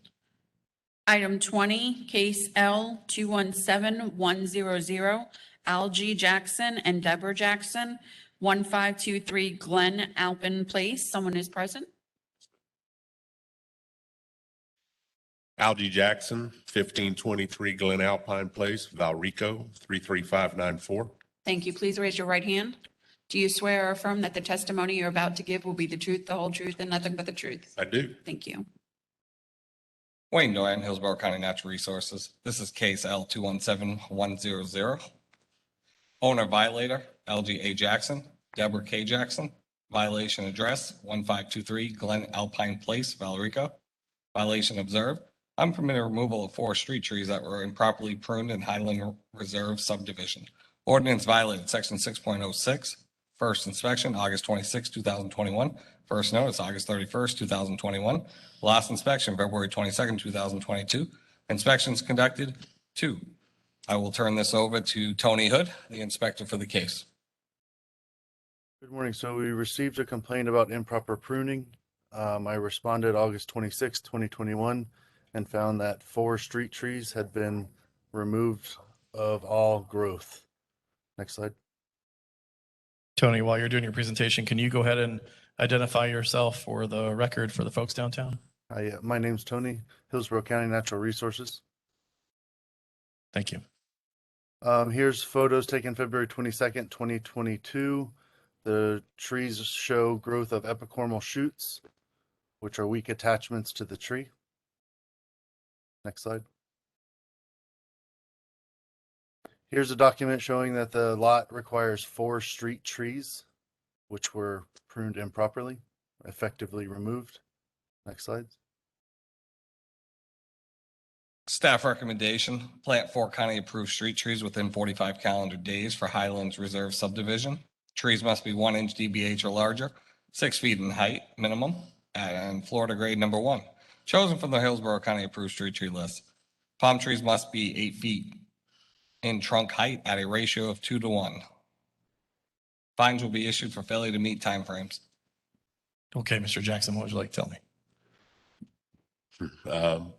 Item 20, case L 217100, Al G. Jackson and Deborah Jackson, 1523 Glen Alpin Place. Someone is present. Algie Jackson, 1523 Glen Alpine Place, Valrico, 33594. Thank you. Please raise your right hand. Do you swear or affirm that the testimony you're about to give will be the truth, the whole truth, and nothing but the truth? I do. Thank you. Wayne Doran, Hillsborough County Natural Resources. This is case L 217100. Owner violator, LGA Jackson, Deborah K. Jackson. Violation address, 1523 Glen Alpine Place, Valrico. Violation observed. Unpermitted removal of 4 street trees that were improperly pruned in Highland Reserve subdivision. Ordinance violated section 6.06. First inspection, August 26, 2021. First notice, August 31st, 2021. Last inspection, February 22nd, 2022. Inspections conducted 2. I will turn this over to Tony Hood, the inspector for the case. Good morning. So we received a complaint about improper pruning. I responded August 26, 2021, and found that 4 street trees had been removed of all growth. Next slide. Tony, while you're doing your presentation, can you go ahead and identify yourself for the record for the folks downtown? My name's Tony, Hillsborough County Natural Resources. Thank you. Here's photos taken February 22nd, 2022. The trees show growth of epicormal shoots, which are weak attachments to the tree. Next slide. Here's a document showing that the lot requires 4 street trees, which were pruned improperly, effectively removed. Next slide. Staff recommendation, plant 4 county approved street trees within 45 calendar days for Highlands Reserve subdivision. Trees must be 1 inch DBH or larger, 6 feet in height minimum, and Florida grade number 1. Chosen from the Hillsborough County approved street tree list. Palm trees must be 8 feet in trunk height at a ratio of 2 to 1. Fines will be issued for failure to meet timeframes. Okay, Mr. Jackson, what would you like to tell me?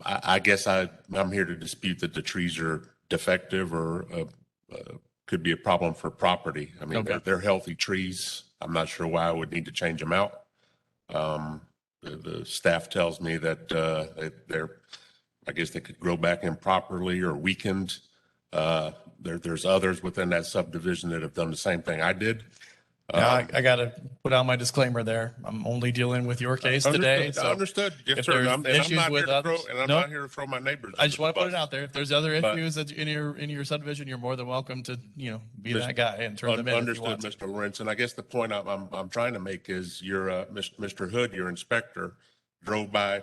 I guess I'm here to dispute that the trees are defective or could be a problem for property. I mean, Okay. they're healthy trees. I'm not sure why I would need to change them out. The staff tells me that I guess they could grow back improperly or weakened. There's others within that subdivision that have done the same thing I did. Now, I got to put out my disclaimer there. I'm only dealing with your case today. So Understood. Yes, if sir. there's And I'm not issues here with to others, throw, and I'm no, not here to throw my neighbors. I just want to put it bus. out there. If there's other But- issues that in your subdivision, you're more than welcome to, be that guy and turn them in if you Understood, want to. Mr. Lawrence. And I guess the point I'm trying to make is Mr. Hood, your inspector, drove by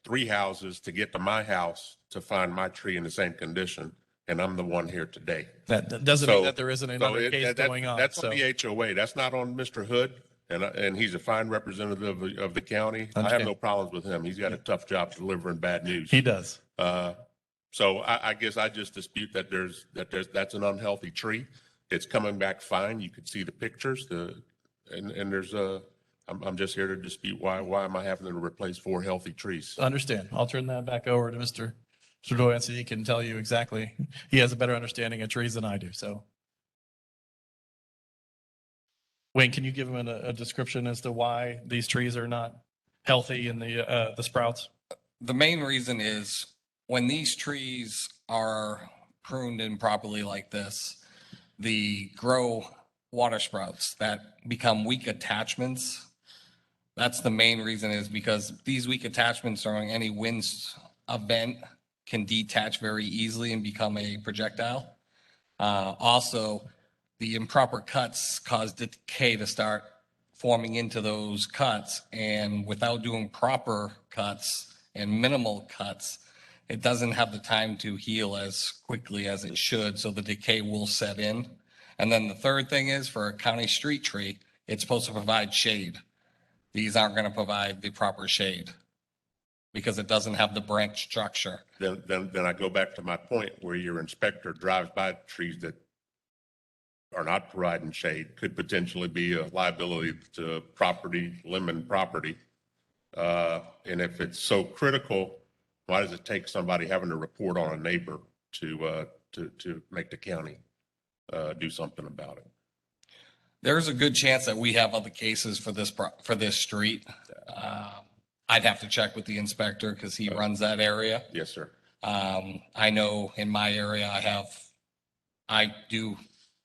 3 houses to get to my house to find my tree in the same condition. And I'm the one here today. That doesn't mean that there isn't another case that- going on. That's So on the HOA. That's not on Mr. Hood. And he's a fine representative of the county. I have Understand. no problems with him. He's got a tough job delivering bad news. he does. So I guess I just dispute that that's an unhealthy tree. It's coming back fine. You could see the pictures. I'm just here to dispute why am I having to replace 4 healthy trees? Understand. I'll turn that back over to Mr. Doyle so he can tell you exactly. He has a better understanding of trees than I do. So, Wayne, can you give him a description as to why these trees are not healthy in the sprouts? The main reason is when these trees are pruned improperly like this, the grow water sprouts that become weak attachments That's the main reason, is because these weak attachments during any wind event can detach very easily and become a projectile. Also, the improper cuts cause decay to start forming into those cuts, and without doing proper cuts and minimal cuts, it doesn't have the time to heal as quickly as it should, so the decay will set in. And then the third thing is, for a county street tree, it's supposed to provide shade. These aren't going to provide the proper shade because it doesn't have the branch structure. Then I go back to my point where your inspector drives by trees that are not providing shade, could potentially be a liability to lemon property. And if it's so critical, why does it take somebody having to report on a neighbor to make the county do something about it? There's a good chance that we have other cases for this street. I'd have to check with the inspector because he runs that area. Yes, sir. I know in my area,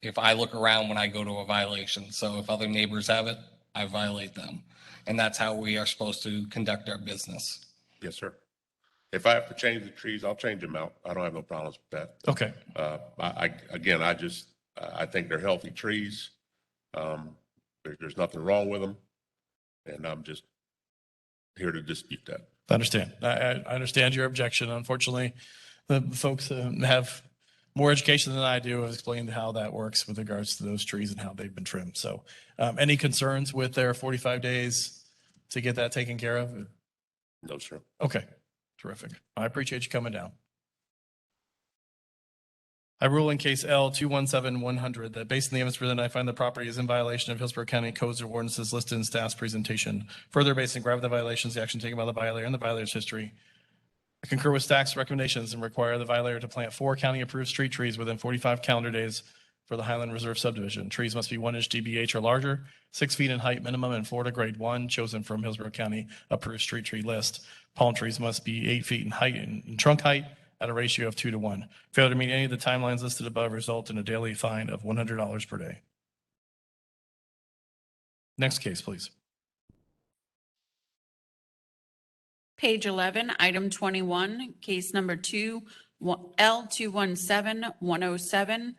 if I look around when I go to a violation, so if other neighbors have it, I violate them. And that's how we are supposed to conduct our business. Yes, sir. If I have to change the trees, I'll change them out. I don't have no problems with that. Okay. I think they're healthy trees. There's nothing wrong with them. And I'm just here to dispute that. I understand. I understand your objection. Unfortunately, the folks have more education than I do have explained how that works with regards to those trees and how they've been trimmed. So any concerns with their 45 days to get that taken care of? No, sir. Okay, terrific. I appreciate you coming down. I rule in case L-217-100 that based on the evidence presented, I find the property is in violation of Hillsborough County codes or ordinances listed in staff's presentation. Further, based on gravity of the violations, the action taken by the violator and the violator's history, I concur with staff's recommendations and require the violator to plant 4 county-approved street trees within 45 calendar days for the Highland Reserve subdivision. Trees must be 1-inch DBH or larger, 6 feet in height minimum, and Florida grade 1, chosen from Hillsborough County approved street tree list. Palm trees must be 8 feet in height and trunk height at a ratio of 2 to 1. Failure to meet any of the timelines listed above result in a daily fine of $100 per day. Next case, please. Page 11, item 21, case number L-217-107,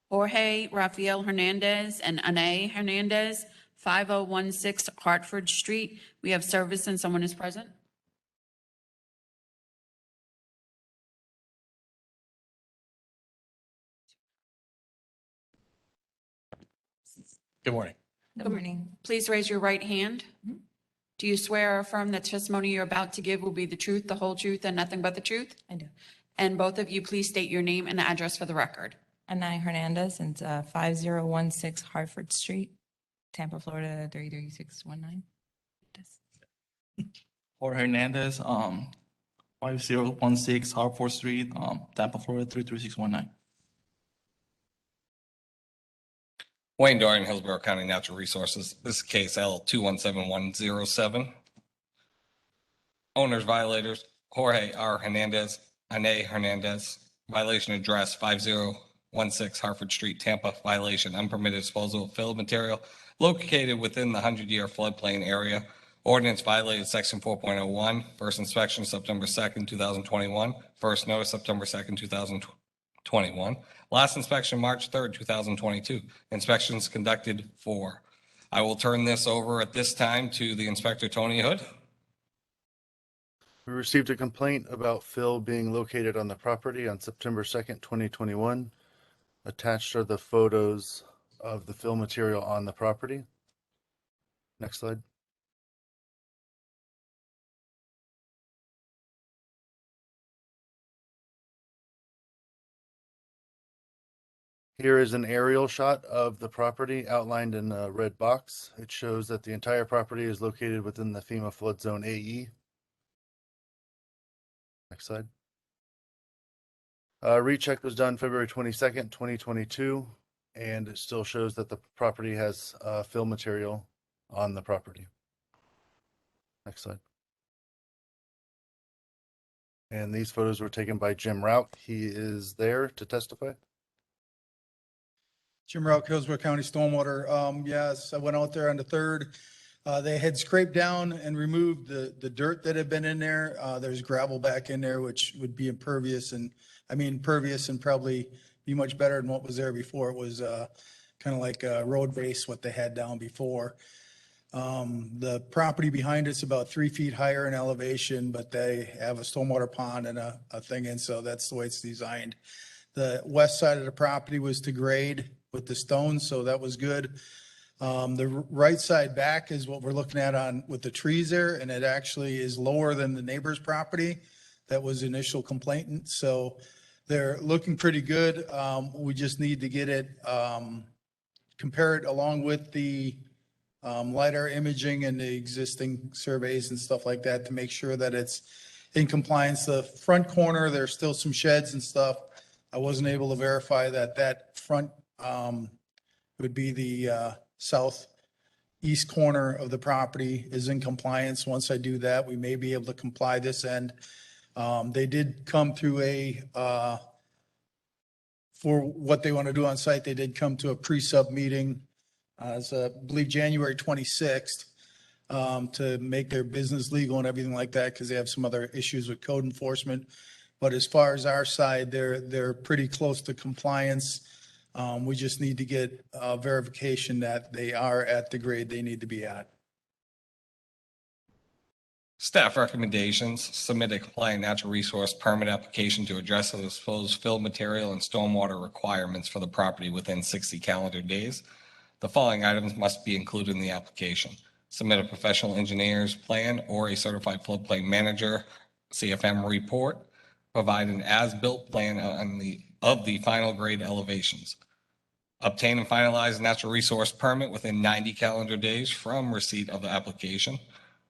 Jorge Rafael Hernandez and Ana Hernandez, 5016 Hartford Street. We have service and someone is present. Good morning. Good morning. Please raise your right hand. Do you swear or affirm that testimony you're about to give will be the truth, the whole truth, and nothing but the truth? I do. And both of you, please state your name and address for the record. Ana Hernandez, and 5016 Hartford Street, Tampa, Florida, 33619. Jorge Hernandez, 5016 Hartford Street, Tampa, Florida, 33619. Wayne Dorian, Hillsborough County Natural Resources. This is case L-217-107. Owners, violators, Jorge R. Hernandez, Ana Hernandez. Violation address 5016 Hartford Street, Tampa. Violation unpermitted disposal of fill material located within the 100-year floodplain area. Ordinance violated section 4.01. First inspection September 2nd, 2021. First notice September 2nd, 2021. Last inspection March 3rd, 2022. Inspections conducted 4. I will turn this over at this time to the Inspector Tony Hood. We received a complaint about fill being located on the property on September 2nd, 2021. Attached are the photos of the fill material on the property. Next slide. Here is an aerial shot of the property outlined in a red box. It shows that the entire property is located within the FEMA flood zone AE. Next slide. Recheck was done February 22nd, 2022, and it still shows that the property has fill material on the property. Next slide. And these photos were taken by Jim Rauch. He is there to testify. Jim Rauch, Hillsborough County Stormwater. Yes, I went out there on the 3rd. They had scraped down and removed the dirt that had been in there. There's gravel back in there, which would be impervious and probably be much better than what was there before. It was kind of like a road base, what they had down before. The property behind it's about 3 feet higher in elevation, but they have a stormwater pond and a thing in, so that's the way it's designed. The west side of the property was to grade with the stones, so that was good. The right side back is what we're looking at on with the trees there, and it actually is lower than the neighbor's property. That was the initial complainant, so they're looking pretty good. We just need to get it, compare it along with the LiDAR imaging and the existing surveys and stuff like that to make sure that it's in compliance. The front corner, there's still some sheds and stuff. I wasn't able to verify that front would be the southeast corner of the property is in compliance. Once I do that, we may be able to comply this end. They did come to for what they want to do on site, they did come to a pre-sub meeting, I believe January 26th, to make their business legal and everything like that, because they have some other issues with code enforcement. But as far as our side, they're pretty close to compliance. We just need to get verification that they are at the grade they need to be at. Staff recommendations: submit a compliant natural resource permit application to address the disposed fill material and stormwater requirements for the property within 60 calendar days. The following items must be included in the application: submit a professional engineer's plan or a certified floodplain manager CFM report. Provide an as-built plan of the final grade elevations. Obtain and finalize a natural resource permit within 90 calendar days from receipt of the application,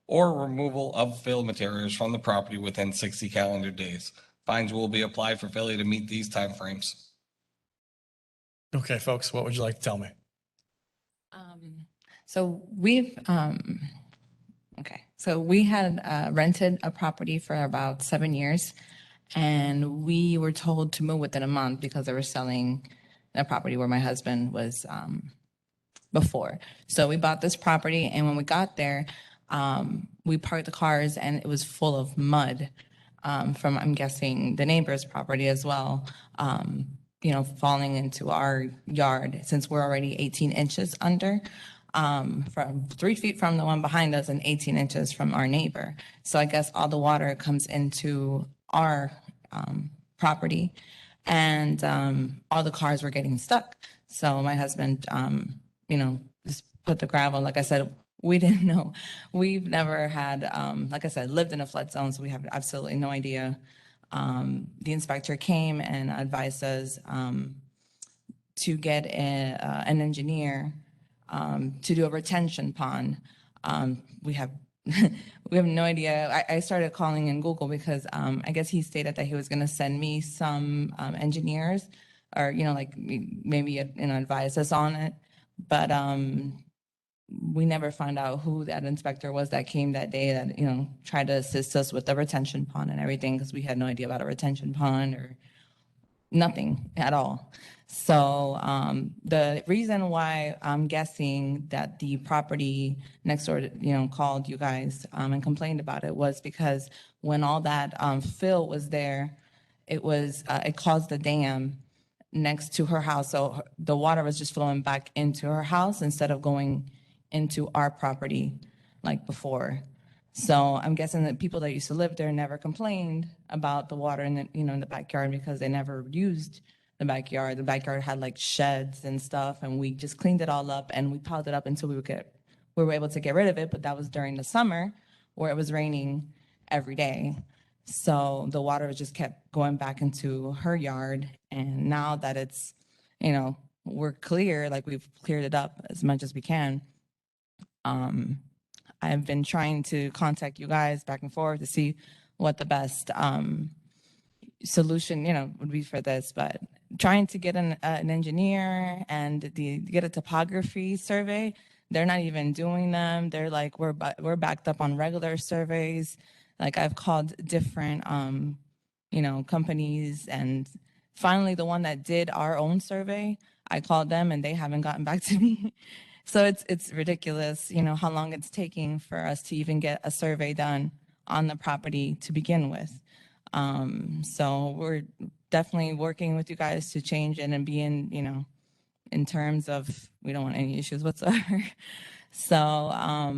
or removal of fill materials from the property within 60 calendar days. Fines will be applied for failure to meet these timeframes. Okay, folks, what would you like to tell me? So we had rented a property for about 7 years, and we were told to move within a month because they were selling a property where my husband was before. So we bought this property, and when we got there, we parked the cars, and it was full of mud from, I'm guessing, the neighbor's property as well, falling into our yard, since we're already 18 inches under, from 3 feet from the one behind us and 18 inches from our neighbor. So I guess all the water comes into our property, and all the cars were getting stuck. So my husband, just put the gravel. Like I said, we didn't know. We've never had, like I said, lived in a flood zone, so we have absolutely no idea. The inspector came and advised us to get an engineer to do a retention pond. We have we have no idea. I started calling in Google because I guess he stated that he was going to send me some engineers, or maybe advise us on it. But we never found out who that inspector was that came that day that tried to assist us with the retention pond and everything, because we had no idea about a retention pond or nothing at all. So the reason why I'm guessing that the property next door, called you guys and complained about it was because when all that fill was there, it caused the dam next to her house. So the water was just flowing back into her house instead of going into our property like before. So I'm guessing that people that used to live there never complained about the water in the, in the backyard, because they never used the backyard. The backyard had like sheds and stuff, and we just cleaned it all up and we piled it up until we were able to get rid of it. But that was during the summer where it was raining every day. So the water just kept going back into her yard. And now that it's, we're clear, like we've cleared it up as much as we can. I've been trying to contact you guys back and forth to see what the best solution, would be for this, but trying to get an engineer and get a topography survey, they're not even doing them. They're like, we're backed up on regular surveys. Like I've called different, companies, and finally the one that did our own survey, I called them and they haven't gotten back to me. So it's ridiculous, you know, how long it's taking for us to even get a survey done on the property to begin with. So we're definitely working with you guys to change it and be in, you know, in terms of, we don't want any issues whatsoever. So, I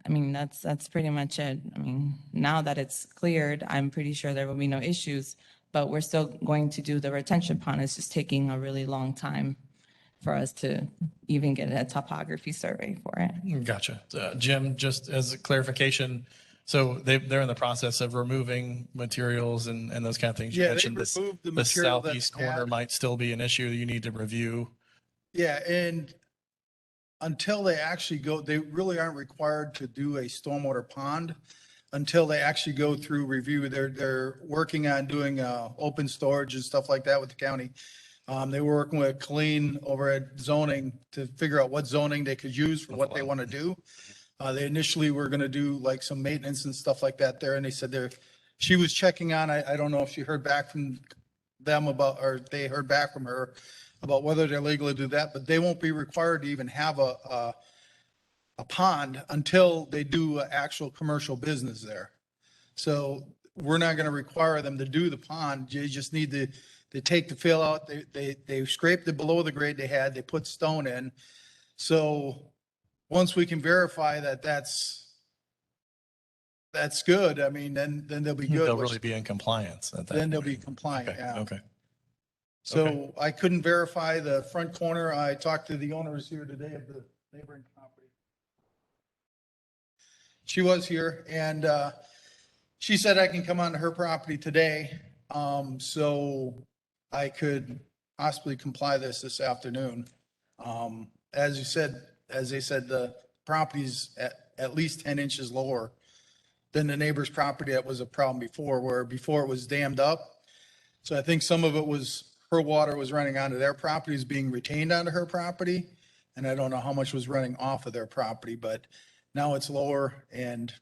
mean, that's pretty much it. I mean, now that it's cleared, I'm pretty sure there will be no issues, but we're still going to do the retention pond. It's just taking a really long time for us to even get a topography survey for it. Gotcha. Jim, just as a clarification, so they're in the process of removing materials and those kind of things. You Yeah, they mentioned this, removed the the material that southeast they had. corner might still be an issue you need to review. Yeah, and until they actually go, they really aren't required to do a stormwater pond until they actually go through review. They're working on doing open storage and stuff like that with the county. They were working with Colleen over at zoning to figure out what zoning they could use for what they want to do. They initially were going to do like some maintenance and stuff like that there, and they said she was checking on, I don't know if she heard back from them about, or they heard back from her about whether they're legal to do that, but they won't be required to even have a pond until they do an actual commercial business there. So we're not going to require them to do the pond. You just need to, they take the fill out, they scraped it below the grade they had, they put stone in. So once we can verify that that's good, I mean, then they'll be good. They'll really be in compliance at that Then they'll point. be compliant, Okay, yeah. okay. So I couldn't verify the front corner. I talked to the owners here today of the neighboring property. She was here and she said I can come onto her property today. So I could possibly comply this afternoon. As you said, as they said, the property's at least 10 inches lower than the neighbor's property that was a problem before, where before it was dammed up. So I think some of it was, her water was running onto their property, is being retained onto her property. And I don't know how much was running off of their property, but now it's lower. And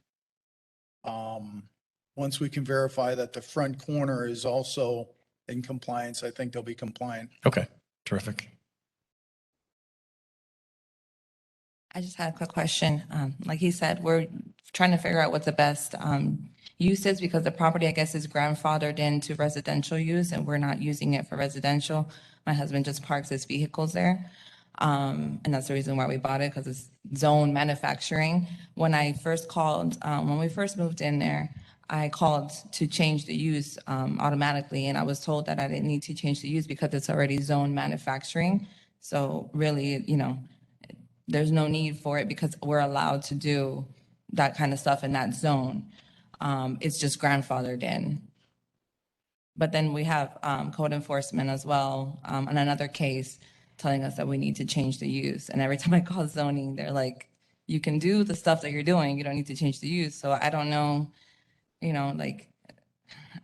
once we can verify that the front corner is also in compliance, I think they'll be compliant. Okay, terrific. I just had a quick question. Like he said, we're trying to figure out what the best use is because the property, I guess, is grandfathered into residential use and we're not using it for residential. My husband just parks his vehicles there. And that's the reason why we bought it, because it's zone manufacturing. When I first called, when we first moved in there, I called to change the use automatically, and I was told that I didn't need to change the use because it's already zone manufacturing. So really, you know, there's no need for it because we're allowed to do that kind of stuff in that zone. It's just grandfathered in. But then we have code enforcement as well on another case telling us that we need to change the use. And every time I call zoning, they're like, you can do the stuff that you're doing. You don't need to change the use. So I don't know, you know, like,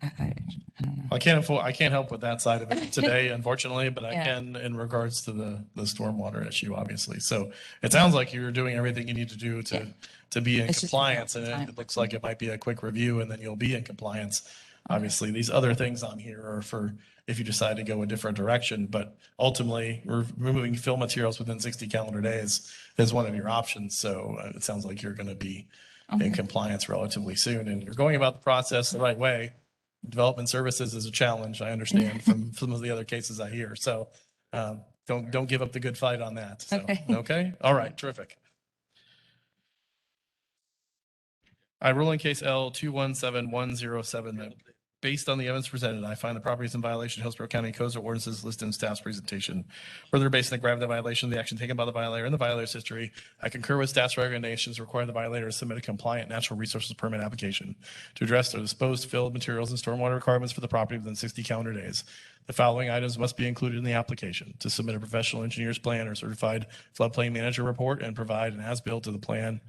I don't know. I can't help with that side of it today, unfortunately, but I Yeah. can in regards to the stormwater issue, obviously. So it sounds like you're doing everything you need to do to be in It's just compliance, and compliant. it looks like it might be a quick review and then you'll be in compliance. Obviously, these other things on here are for if you decide to go a different direction, but ultimately removing fill materials within 60 calendar days is one of your options. So it sounds like you're going to be in compliance relatively soon, and you're going about the process the right way. Development services is a challenge, I understand from some of the other cases I hear. So don't give up the good fight on that. So, okay. All right. Terrific. I rule in case L 217107 that based on the evidence presented, I find the property is in violation of Hillsborough County codes or ordinances listed in staff's presentation. Further, based on the gravity of the violation, the action taken by the violator and the violator's history, I concur with staff's recommendations require the violator to submit a compliant natural resources permit application to address the disposed filled materials and stormwater requirements for the property within 60 calendar days. The following items must be included in the application: to submit a professional engineer's plan or certified floodplain manager report and provide an as-built to the plan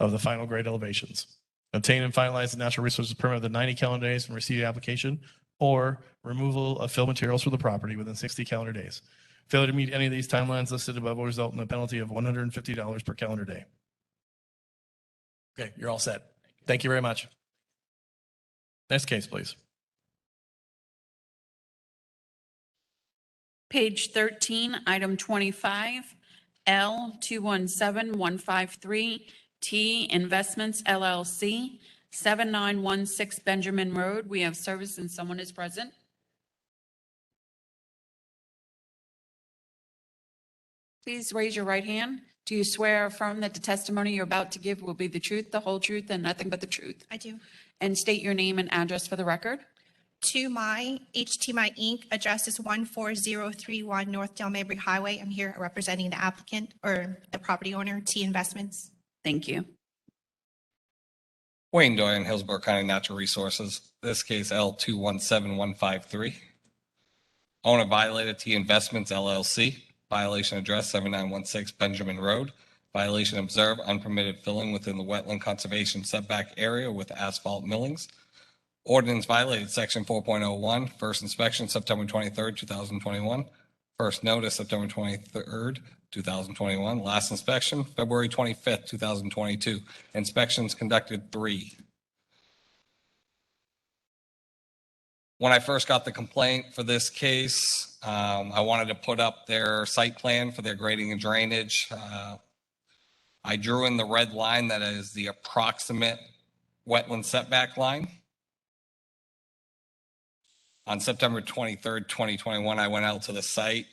of the final grade elevations. Obtain and finalize the natural resources permit within 90 calendar days from receipt of application, or removal of fill materials from the property within 60 calendar days. Failure to meet any of these timelines listed above will result in a penalty of $150 per calendar day. Okay, you're all set. Thank you very much. Next case, please. Page 13, item 25, L 217153 T Investments LLC, 7916 Benjamin Road. We have service and someone is present. Please raise your right hand. Do you swear or affirm that the testimony you're about to give will be the truth, the whole truth, and nothing but the truth? I do. And state your name and address for the record. To my HTMI Inc. address is 14031 North Del Mabry Highway. I'm here representing the applicant or the property owner, T Investments. Thank you. Wayne Doyen, Hillsborough County Natural Resources. This case L 217153. Owner violated T Investments LLC. Violation address 7916 Benjamin Road. Violation observed unpermitted filling within the wetland conservation setback area with asphalt millings. Ordinance violated section 4.01. First inspection September 23rd, 2021. First notice September 23rd, 2021. Last inspection February 25th, 2022. Inspections conducted 3. When I first got the complaint for this case, I wanted to put up their site plan for their grading and drainage. I drew in the red line that is the approximate wetland setback line. On September 23rd, 2021, I went out to the site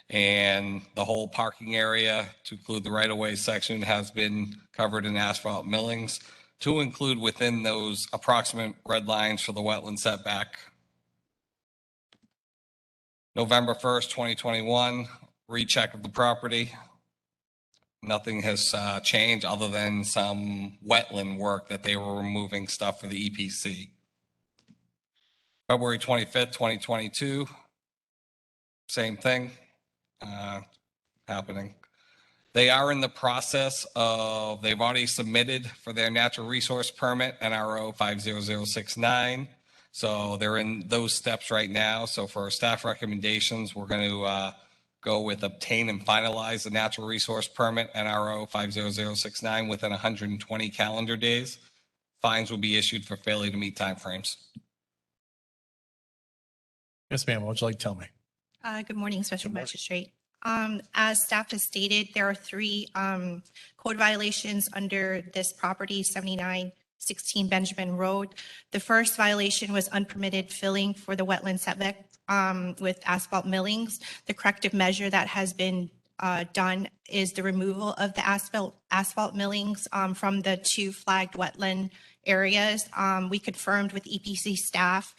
and the whole parking area, to include the right-of-way section, has been covered in asphalt millings to include within those approximate red lines for the wetland setback. November 1st, 2021, recheck of the property. Nothing has changed other than some wetland work that they were removing stuff for the EPC. February 25th, 2022, same thing happening. They are in the process of, they've already submitted for their natural resource permit, NRO 50069. So they're in those steps right now. So for our staff recommendations, we're going to go with obtain and finalize the natural resource permit, NRO 50069, within 120 calendar days. Fines will be issued for failure to meet timeframes. Yes, ma'am. What would you like to tell me? Good morning, Special Magistrate. As staff has stated, there are 3 code violations under this property, 7916 Benjamin Road. The first violation was unpermitted filling for the wetland setback with asphalt millings. The corrective measure that has been done is the removal of the asphalt millings from the 2 flagged wetland areas. We confirmed with EPC staff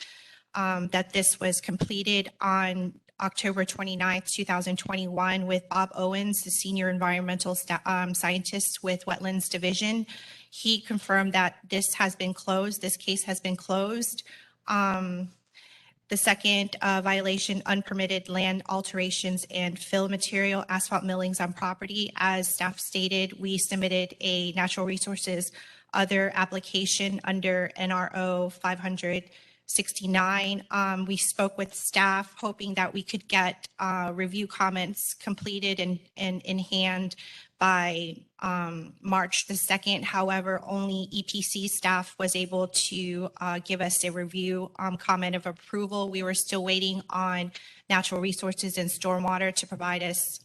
that this was completed on October 29th, 2021 with Bob Owens, the senior environmental scientist with Wetlands Division. He confirmed that this has been closed. This case has been closed. The second violation, unpermitted land alterations and fill material, asphalt millings on property. As staff stated, we submitted a natural resources other application under NRO 569. We spoke with staff hoping that we could get review comments completed and in hand by March the 2nd. However, only EPC staff was able to give us a review comment of approval. We were still waiting on natural resources and stormwater to provide us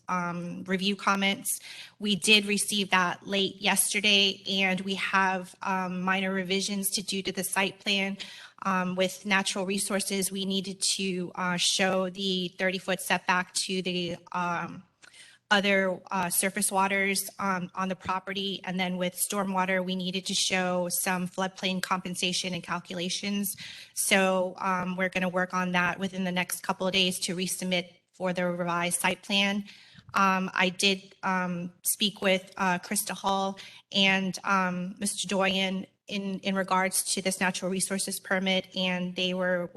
review comments. We did receive that late yesterday, and we have minor revisions to do to the site plan. With natural resources, we needed to show the 30-foot setback to the other surface waters on the property. And then with stormwater, we needed to show some floodplain compensation and calculations. So we're going to work on that within the next couple of days to resubmit for the revised site plan. I did speak with Krista Hall and Mr. Doyen in regards to this natural resources permit, and they were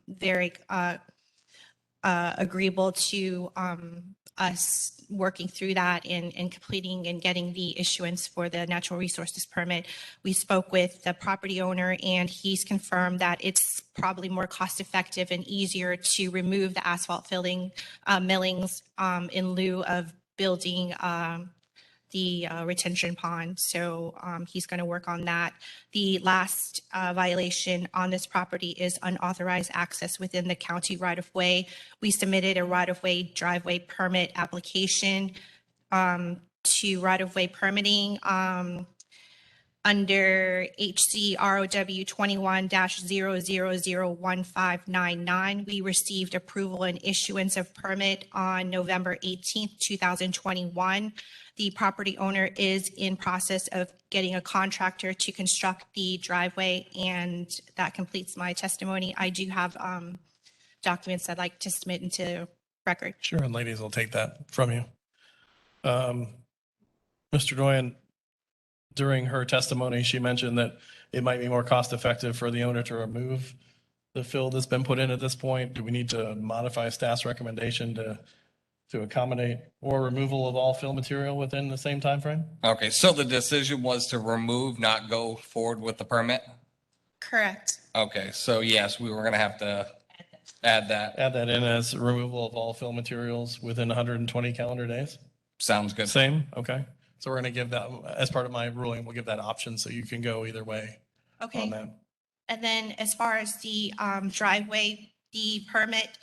very agreeable to us working through that and completing and getting the issuance for the natural resources permit. We spoke with the property owner, and he's confirmed that it's probably more cost effective and easier to remove the asphalt filling millings in lieu of building the retention pond. So he's going to work on that. The last violation on this property is unauthorized access within the county right-of-way. We submitted a right-of-way driveway permit application to right-of-way permitting under HCROW 21-00015999. We received approval and issuance of permit on November 18th, 2021. The property owner is in process of getting a contractor to construct the driveway, and that completes my testimony. I do have documents I'd like to submit into record. Sure, and ladies will take that from you. Mr. Doyen, during her testimony, she mentioned that it might be more cost effective for the owner to remove the fill that's been put in at this point. Do we need to modify staff's recommendation to accommodate or removal of all fill material within the same time frame? Okay, so the decision was to remove, not go forward with the permit? Correct. Okay, so yes, we were gonna have to add that. Add that in as removal of all fill materials within 120 calendar days? Sounds good. Same, okay. So we're going to give that, as part of my ruling, we'll give that option so you can go either way on Okay. that. And then as far as the driveway, the permit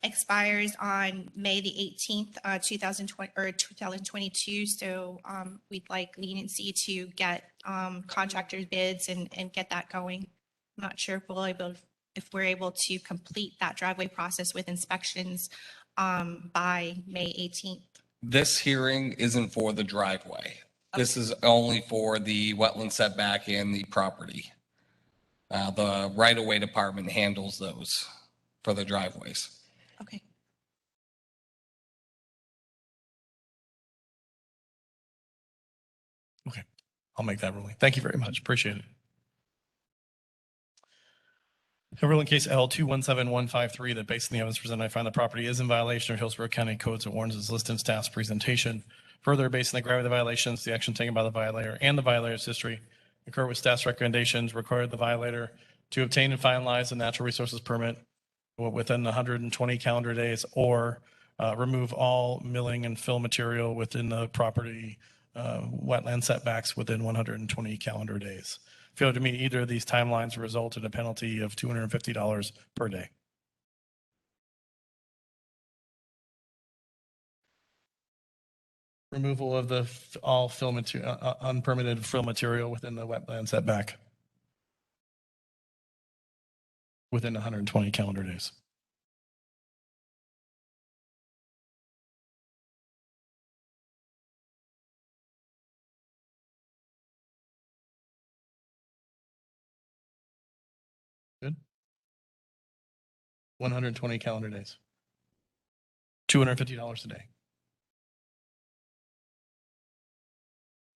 expires on May the 18th, 2020 or 2022. So we'd like leniency to get contractors bids and get that going. I'm not sure if we're able to complete that driveway process with inspections by May 18th. This hearing isn't for the driveway. This is only for the wetland setback and the property. The right-of-way department handles those for the driveways. Okay. Okay, I'll make that ruling. Thank you very much. Appreciate it. A ruling case L 217153 that based on the evidence presented, I find the property is in violation of Hillsborough County Codes and warrants as listed in staff's presentation. Further, based on the gravity of the violations, the action taken by the violator and the violator's history concur with staff's recommendations, required the violator to obtain and finalize a natural resources permit within 120 calendar days, or remove all milling and fill material within the property wetland setbacks within 120 calendar days. Failure to meet either of these timelines result in a penalty of $250 per day. Removal of the all fill material, unpermitted fill material within the wetland setback within 120 calendar days. Good. 120 calendar days. $250 a day.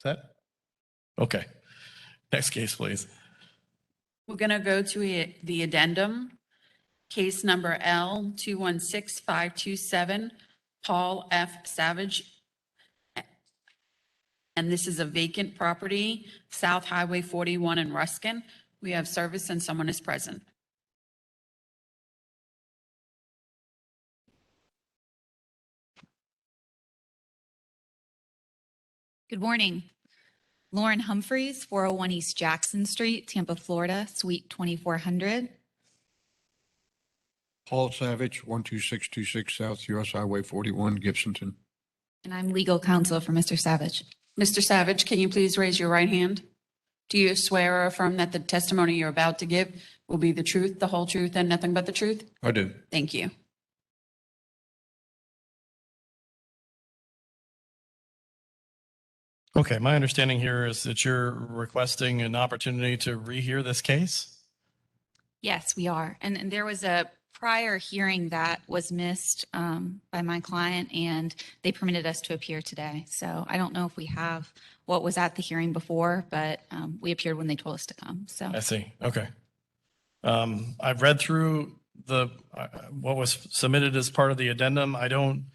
Set? Okay. Next case, please. We're going to go to the addendum, case number L 216527, Paul F. Savage. And this is a vacant property, South Highway 41 in Ruskin. We have service and someone is present. Good morning. Lauren Humphreys, 401 East Jackson Street, Tampa, Florida, Suite 2400. Paul Savage, 12626 South US Highway 41, Gibsonton. And I'm legal counsel for Mr. Savage. Mr. Savage, can you please raise your right hand? Do you swear or affirm that the testimony you're about to give will be the truth, the whole truth, and nothing but the truth? I do. Thank you. Okay, my understanding here is that you're requesting an opportunity to rehear this case? Yes, we are. And there was a prior hearing that was missed by my client, and they permitted us to appear today. So I don't know if we have what was at the hearing before, but we appeared when they told us to come. So I see. Okay. I've read through what was submitted as part of the addendum. I don't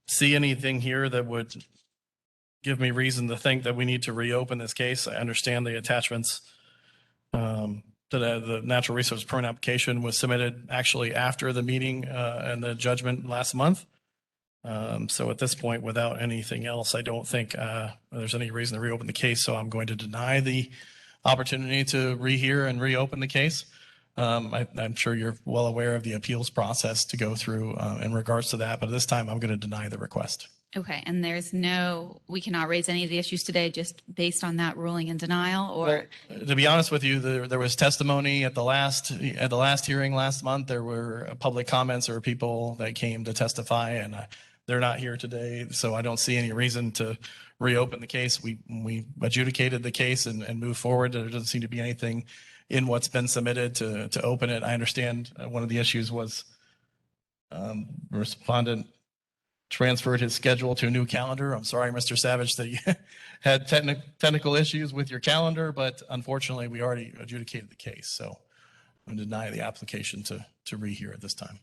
see anything here that would give me reason to think that we need to reopen this case. I understand the attachments to the natural resource permit application was submitted actually after the meeting and the judgment last month. So at this point, without anything else, I don't think there's any reason to reopen the case. So I'm going to deny the opportunity to rehear and reopen the case. I'm sure you're well aware of the appeals process to go through in regards to that, but at this time, I'm going to deny the request. Okay, and we cannot raise any of the issues today just based on that ruling and denial, or? To be honest with you, there was testimony at the last hearing last month. There were public comments or people that came to testify, and they're not here today, so I don't see any reason to reopen the case. We adjudicated the case and moved forward. There doesn't seem to be anything in what's been submitted to open it. I understand one of the issues was respondent transferred his schedule to a new calendar. I'm sorry, Mr. Savage, that you had technical issues with your calendar, but unfortunately, we already adjudicated the case. So I'm going to deny the application to rehear at this time.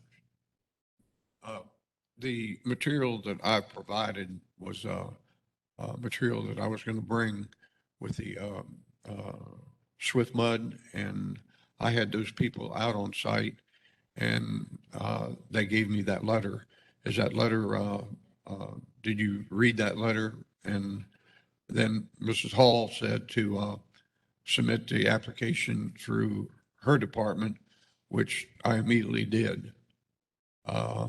The material that I provided was material that I was going to bring with the Swift Mud, and I had those people out on site, and they gave me that letter. Is that letter, did you read that letter? And then Mrs. Hall said to submit the application through her department, which I immediately did. I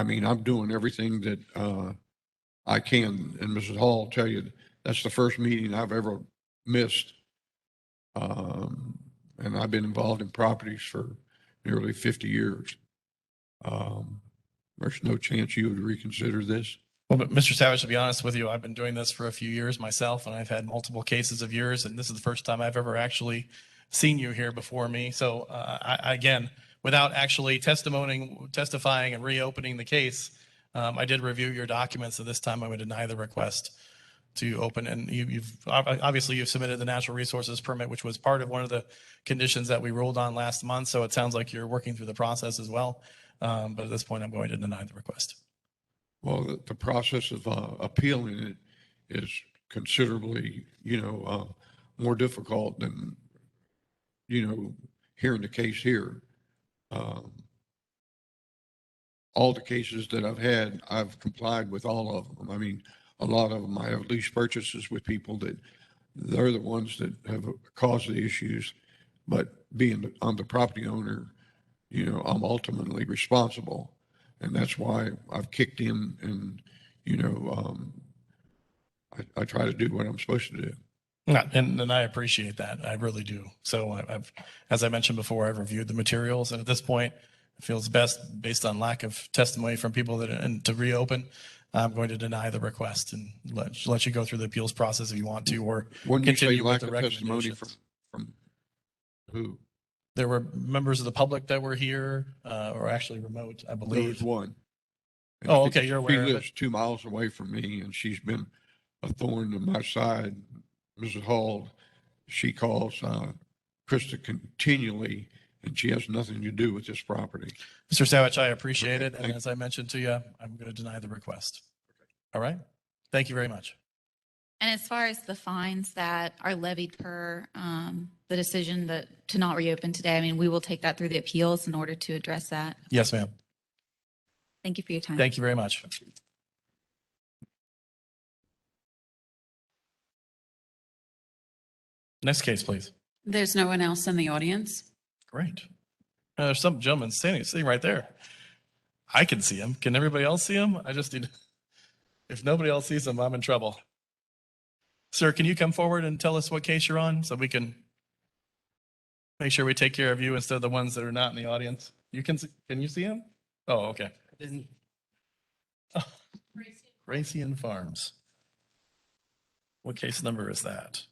mean, I'm doing everything that I can, and Mrs. Hall will tell you that's the first meeting I've ever missed. And I've been involved in properties for nearly 50 years. There's no chance you would reconsider this? Well, but Mr. Savage, to be honest with you, I've been doing this for a few years myself, and I've had multiple cases of yours, and this is the first time I've ever actually seen you here before me. So again, without actually testifying and reopening the case, I did review your documents, so this time I would deny the request to open. And you've submitted the natural resources permit, which was part of one of the conditions that we ruled on last month. So it sounds like you're working through the process as well. But at this point, I'm going to deny the request. Well, the process of appealing it is considerably, more difficult than, hearing the case here. All the cases that I've had, I've complied with all of them. I mean, a lot of them, I have lease purchases with people that they're the ones that have caused the issues. But I'm the property owner, I'm ultimately responsible. And that's why I've kicked in and, I try to do what I'm supposed to do. And I appreciate that. I really do. So as I mentioned before, I've reviewed the materials, and at this point, it feels best based on lack of testimony from people and to reopen. I'm going to deny the request and let you go through the appeals process if you want to, or When you say continue with lack the of testimony recommendations. from who? There were members of the public that were here, or actually remote, I There believe. was one. And Oh, okay, you're aware of She it. lives 2 miles away from me, and she's been a thorn in my side. Mrs. Hall, she calls Krista continually, and she has nothing to do with this property. Mr. Savage, I appreciate it. And thank as I mentioned to you, I'm going to deny the request. All right. Thank you very much. And as far as the fines that are levied per the decision to not reopen today, I mean, we will take that through the appeals in order to address that. Yes, ma'am. Thank you for your time. Thank you very much. Next case, please. There's no one else in the audience? Great. There's some gentleman sitting right there. I can see him. Can everybody else see him? I just need, if nobody else sees him, I'm in trouble. Sir, can you come forward and tell us what case you're on so we can make sure we take care of you instead of the ones that are not in the audience? Can you see him? Oh, okay. Oh, Gracian Farms. What case number is that?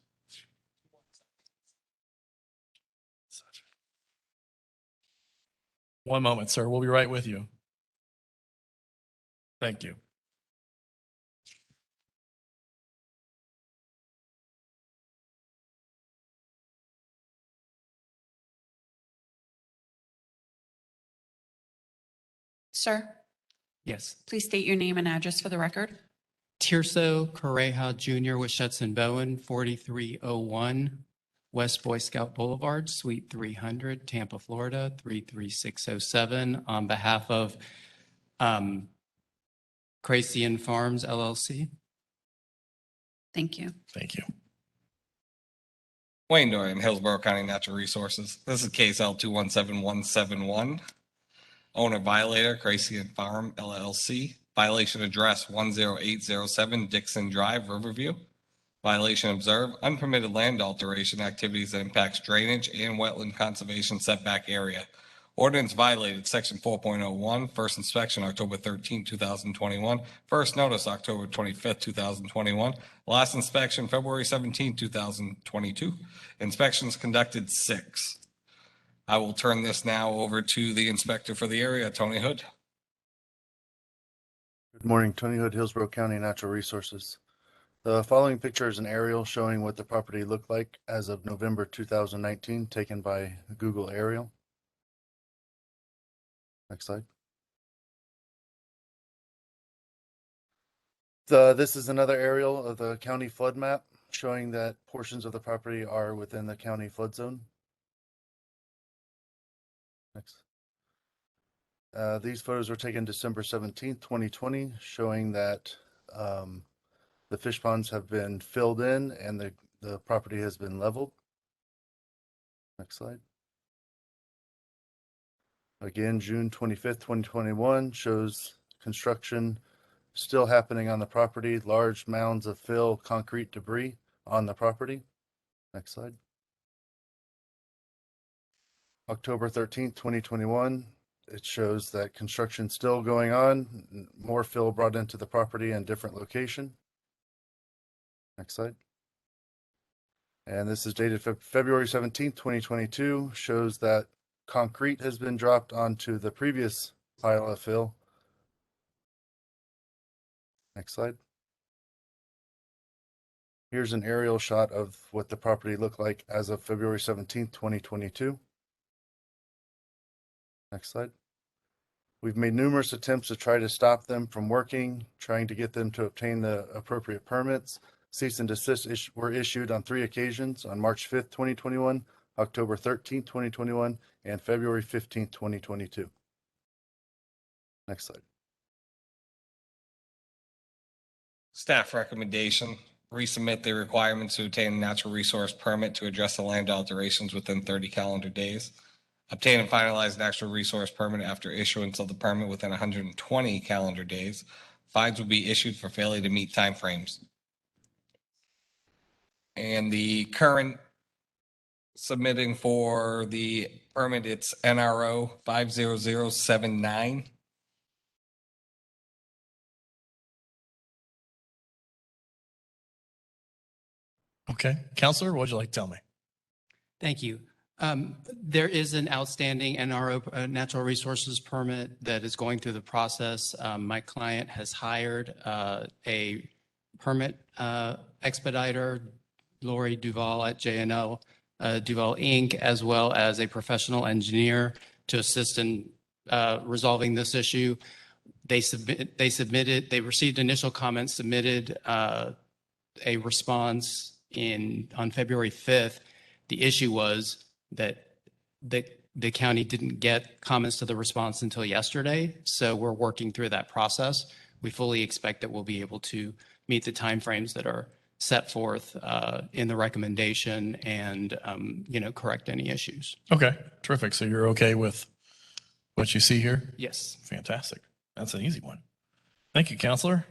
One moment, sir. We'll be right with you. Thank you. Sir, Yes. please state your name and address for the record. Tirso Correja Jr. with Shetson Bowen, 4301 West Boy Scout Boulevard, Suite 300, Tampa, Florida, 33607, on behalf of Gracian Farms LLC. Thank you. Thank you. Wayne Dorian, Hillsborough County Natural Resources. This is case L217171. Owner violator, Gracie and Farm LLC. Violation address 10807 Dixon Drive, Riverview. Violation observed, unpermitted land alteration activities that impacts drainage and wetland conservation setback area. Ordinance violated section 4.01, first inspection October 13, 2021, first notice October 25th, 2021, last inspection February 17, 2022. Inspections conducted 6. I will turn this now over to the inspector for the area, Tony Hood. Good morning, Tony Hood, Hillsborough County Natural Resources. The following picture is an aerial showing what the property looked like as of November 2019, taken by Google Aerial. Next slide. This is another aerial of the county flood map showing that portions of the property are within the county flood zone. Next. These photos were taken December 17th, 2020, showing that the fish ponds have been filled in and the property has been leveled. Next slide. Again, June 25th, 2021 shows construction still happening on the property, large mounds of fill, concrete debris on the property. Next slide. October 13th, 2021, it shows that construction still going on, more fill brought into the property in different location. Next slide. And this is dated February 17th, 2022, shows that concrete has been dropped onto the previous pile of fill. Next slide. Here's an aerial shot of what the property looked like as of February 17th, 2022. Next slide. We've made numerous attempts to try to stop them from working, trying to get them to obtain the appropriate permits. Cease and desist were issued on 3 occasions, on March 5th, 2021, October 13th, 2021, and February 15th, 2022. Next slide. Staff recommendation, resubmit the requirements to obtain a natural resource permit to address the land alterations within 30 calendar days. Obtain and finalize an natural resource permit after issuance of the permit within 120 calendar days. Fines will be issued for failure to meet timeframes. And the current submitting for the permit, it's NRO 50079. Okay. Counselor, what would you like to tell me? Thank you. There is an outstanding NRO, natural resources permit that is going through the process. My client has hired a permit expediter, Lori Duval at JNL Duval Inc., as well as a professional engineer to assist in resolving this issue. They received initial comments, submitted a response on February 5th. The issue was that the county didn't get comments to the response until yesterday. So we're working through that process. We fully expect that we'll be able to meet the timeframes that are set forth in the recommendation and, correct any issues. Okay, terrific. So you're okay with what you see here? Yes. Fantastic. That's an easy one. Thank you, Counselor.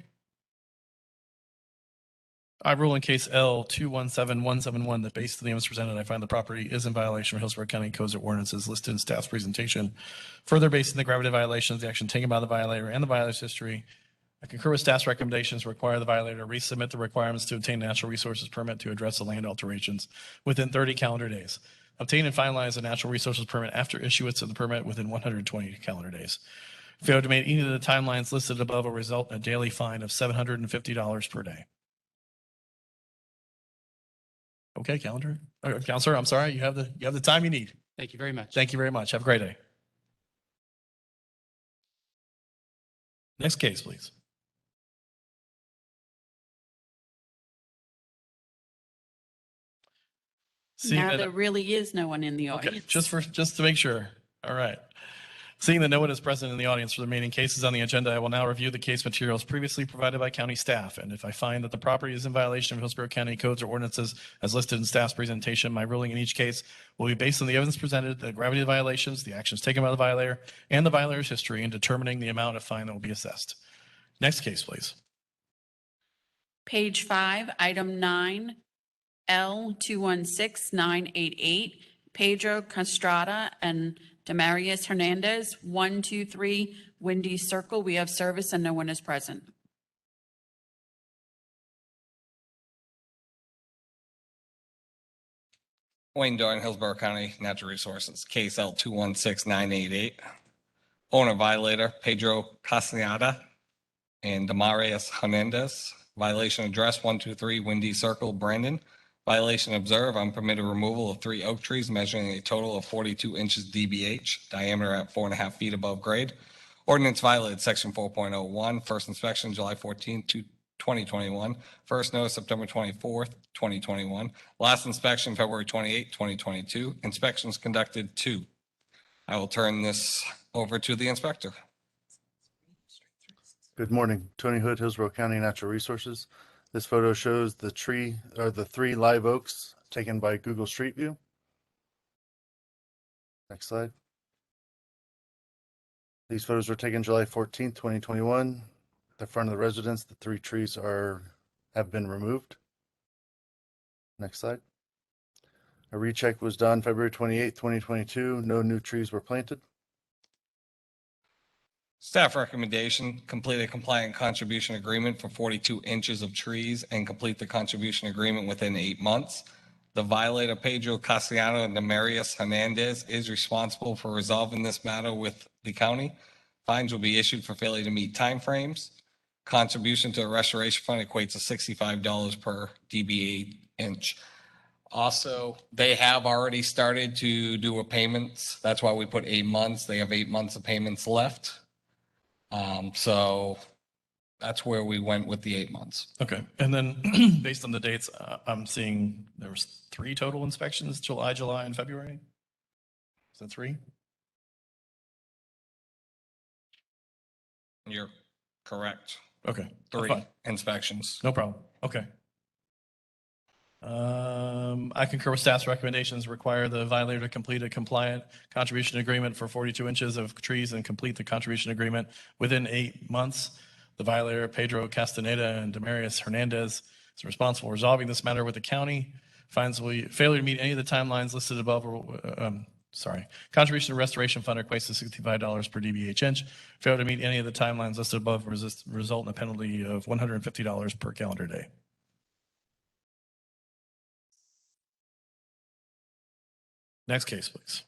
I rule in case L217171 that based on the evidence presented, I find the property is in violation of Hillsborough County Codes of Ordinances listed in staff's presentation. Further, based on the gravity of violations, the action taken by the violator and the violator's history, I concur with staff's recommendations to require the violator to resubmit the requirements to obtain natural resources permit to address the land alterations within 30 calendar days. Obtain and finalize a natural resources permit after issuance of the permit within 120 calendar days. Failure to meet any of the timelines listed above will result in a daily fine of $750 per day. Okay, Counselor, I'm sorry. You have the time you need. Thank you very much. Thank you very much. Have a great day. Next case, please. Now there really is no one in the Okay, audience. just to make sure. All right. Seeing that no one is present in the audience for the remaining cases on the agenda, I will now review the case materials previously provided by county staff. And if I find that the property is in violation of Hillsborough County codes or ordinances as listed in staff's presentation, my ruling in each case will be based on the evidence presented, the gravity of the violations, the actions taken by the violator, and the violator's history in determining the amount of fine that will be assessed. Next case, please. Page 5, item 9, L216988, Pedro Castrada and Demarius Hernandez, 123 Windy Circle. We have service and no one is present. Wayne Doran, Hillsborough County Natural Resources, case L 216988. Owner violator Pedro Castaneda and Demarius Hernandez. Violation address 123 Windy Circle, Brandon. Violation observed, unpermitted removal of 3 oak trees measuring a total of 42 inches DBH, diameter at 4.5 feet above grade. Ordinance violated section 4.01, first inspection July 14, 2021. First notice September 24th, 2021. Last inspection February 28, 2022. Inspections conducted 2. I will turn this over to the inspector. Good morning. Tony Hood, Hillsborough County Natural Resources. This photo shows the 3 live oaks taken by Google Street View. Next slide. These photos were taken July 14th, 2021. The front of the residence, the 3 trees have been removed. Next slide. A recheck was done February 28th, 2022. No new trees were planted. Staff recommendation, complete a compliant contribution agreement for 42 inches of trees and complete the contribution agreement within 8 months. The violator Pedro Castellano and Demarius Hernandez is responsible for resolving this matter with the county. Fines will be issued for failure to meet timeframes. Contribution to a restoration fund equates to $65 per DBA inch. Also, they have already started to do a payments. That's why we put 8 months. They have 8 months of payments left. So that's where we went with the 8 months. Okay. And then based on the dates, I'm seeing there was 3 total inspections, July, and February. Is that 3? You're correct. Okay. That's 3 fine. inspections. No problem. Okay. I concur with staff's recommendations, require the violator to complete a compliant contribution agreement for 42 inches of trees and complete the contribution agreement within 8 months. The violator, Pedro Castaneda and Demarius Hernandez, is responsible for resolving this matter with the county. Fines will failure to meet any of the timelines listed above. Contribution to restoration fund equates to $65 per DBH inch. Failure to meet any of the timelines listed above result in a penalty of $150 per calendar day. Next case, please.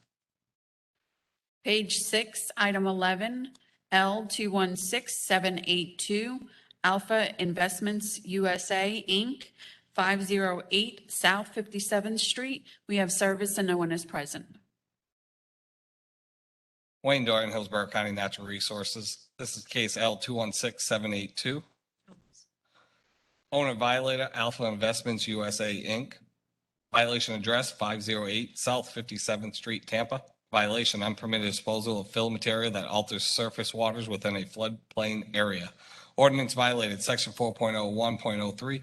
Page 6, item 11, L216782, Alpha Investments USA, Inc., 508 South 57th Street. We have service and no one is present. Wayne Doran, Hillsborough County Natural Resources. This is case L216782. Owner violator, Alpha Investments USA, Inc. Violation address 508 South 57th Street, Tampa. Violation, unpermitted disposal of fill material that alters surface waters within a floodplain area. Ordinance violated section 4.01.03.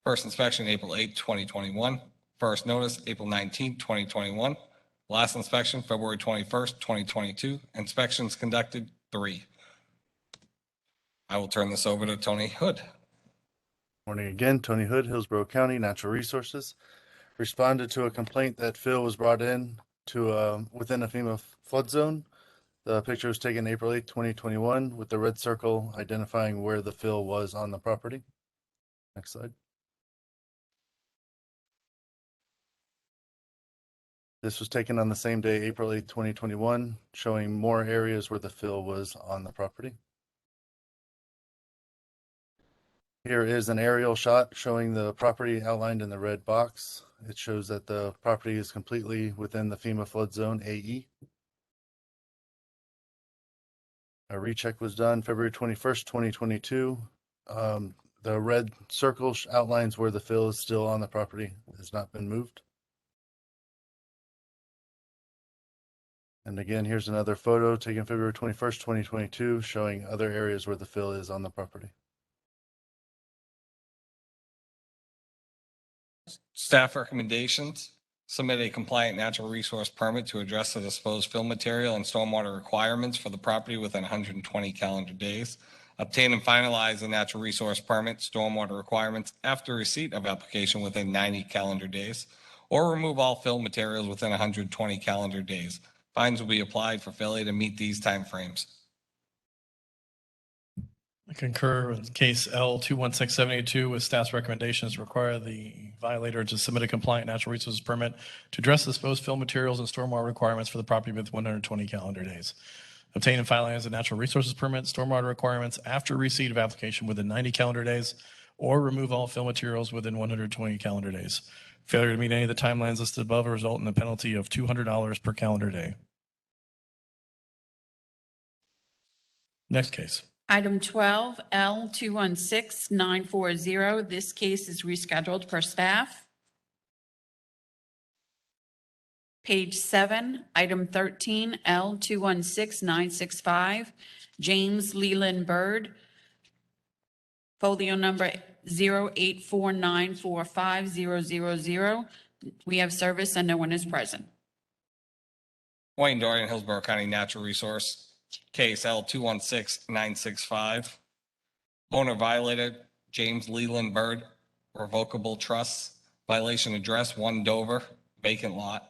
First inspection, April 8, 2021. First notice, April 19, 2021. Last inspection, February 21st, 2022. Inspections conducted 3. I will turn this over to Tony Hood. Morning again. Tony Hood, Hillsborough County Natural Resources. Responded to a complaint that fill was brought in to within a FEMA flood zone. The picture was taken April 8, 2021, with the red circle identifying where the fill was on the property. Next slide. This was taken on the same day, April 8, 2021, showing more areas where the fill was on the property. Here is an aerial shot showing the property outlined in the red box. It shows that the property is completely within the FEMA flood zone AE. A recheck was done February 21st, 2022. The red circle outlines where the fill is still on the property. It has not been moved. And again, here's another photo taken February 21st, 2022, showing other areas where the fill is on the property. Staff recommendations, submit a compliant natural resource permit to address the disposed fill material and stormwater requirements for the property within 120 calendar days. Obtain and finalize the natural resource permit stormwater requirements after receipt of application within 90 calendar days, or remove all fill materials within 120 calendar days. Fines will be applied for failure to meet these timeframes. I concur with case L 216782 with staff's recommendations to require the violator to submit a compliant natural resources permit to address the disposed fill materials and stormwater requirements for the property within 120 calendar days. Obtain and finalize the natural resources permit, stormwater requirements after receipt of application within 90 calendar days, or remove all fill materials within 120 calendar days. Failure to meet any of the timelines listed above will result in a penalty of $200 per calendar day. Next case. Item 12, L 216940. This case is rescheduled per staff. Page 7, item 13, L 216965, James Leland Bird, folio number 084945000. We have service and no one is present. Wayne Dorian, Hillsborough County Natural Resource, case L 216965. Owner violated, James Leland Bird, revocable trust. Violation address, 1 Dover, vacant lot.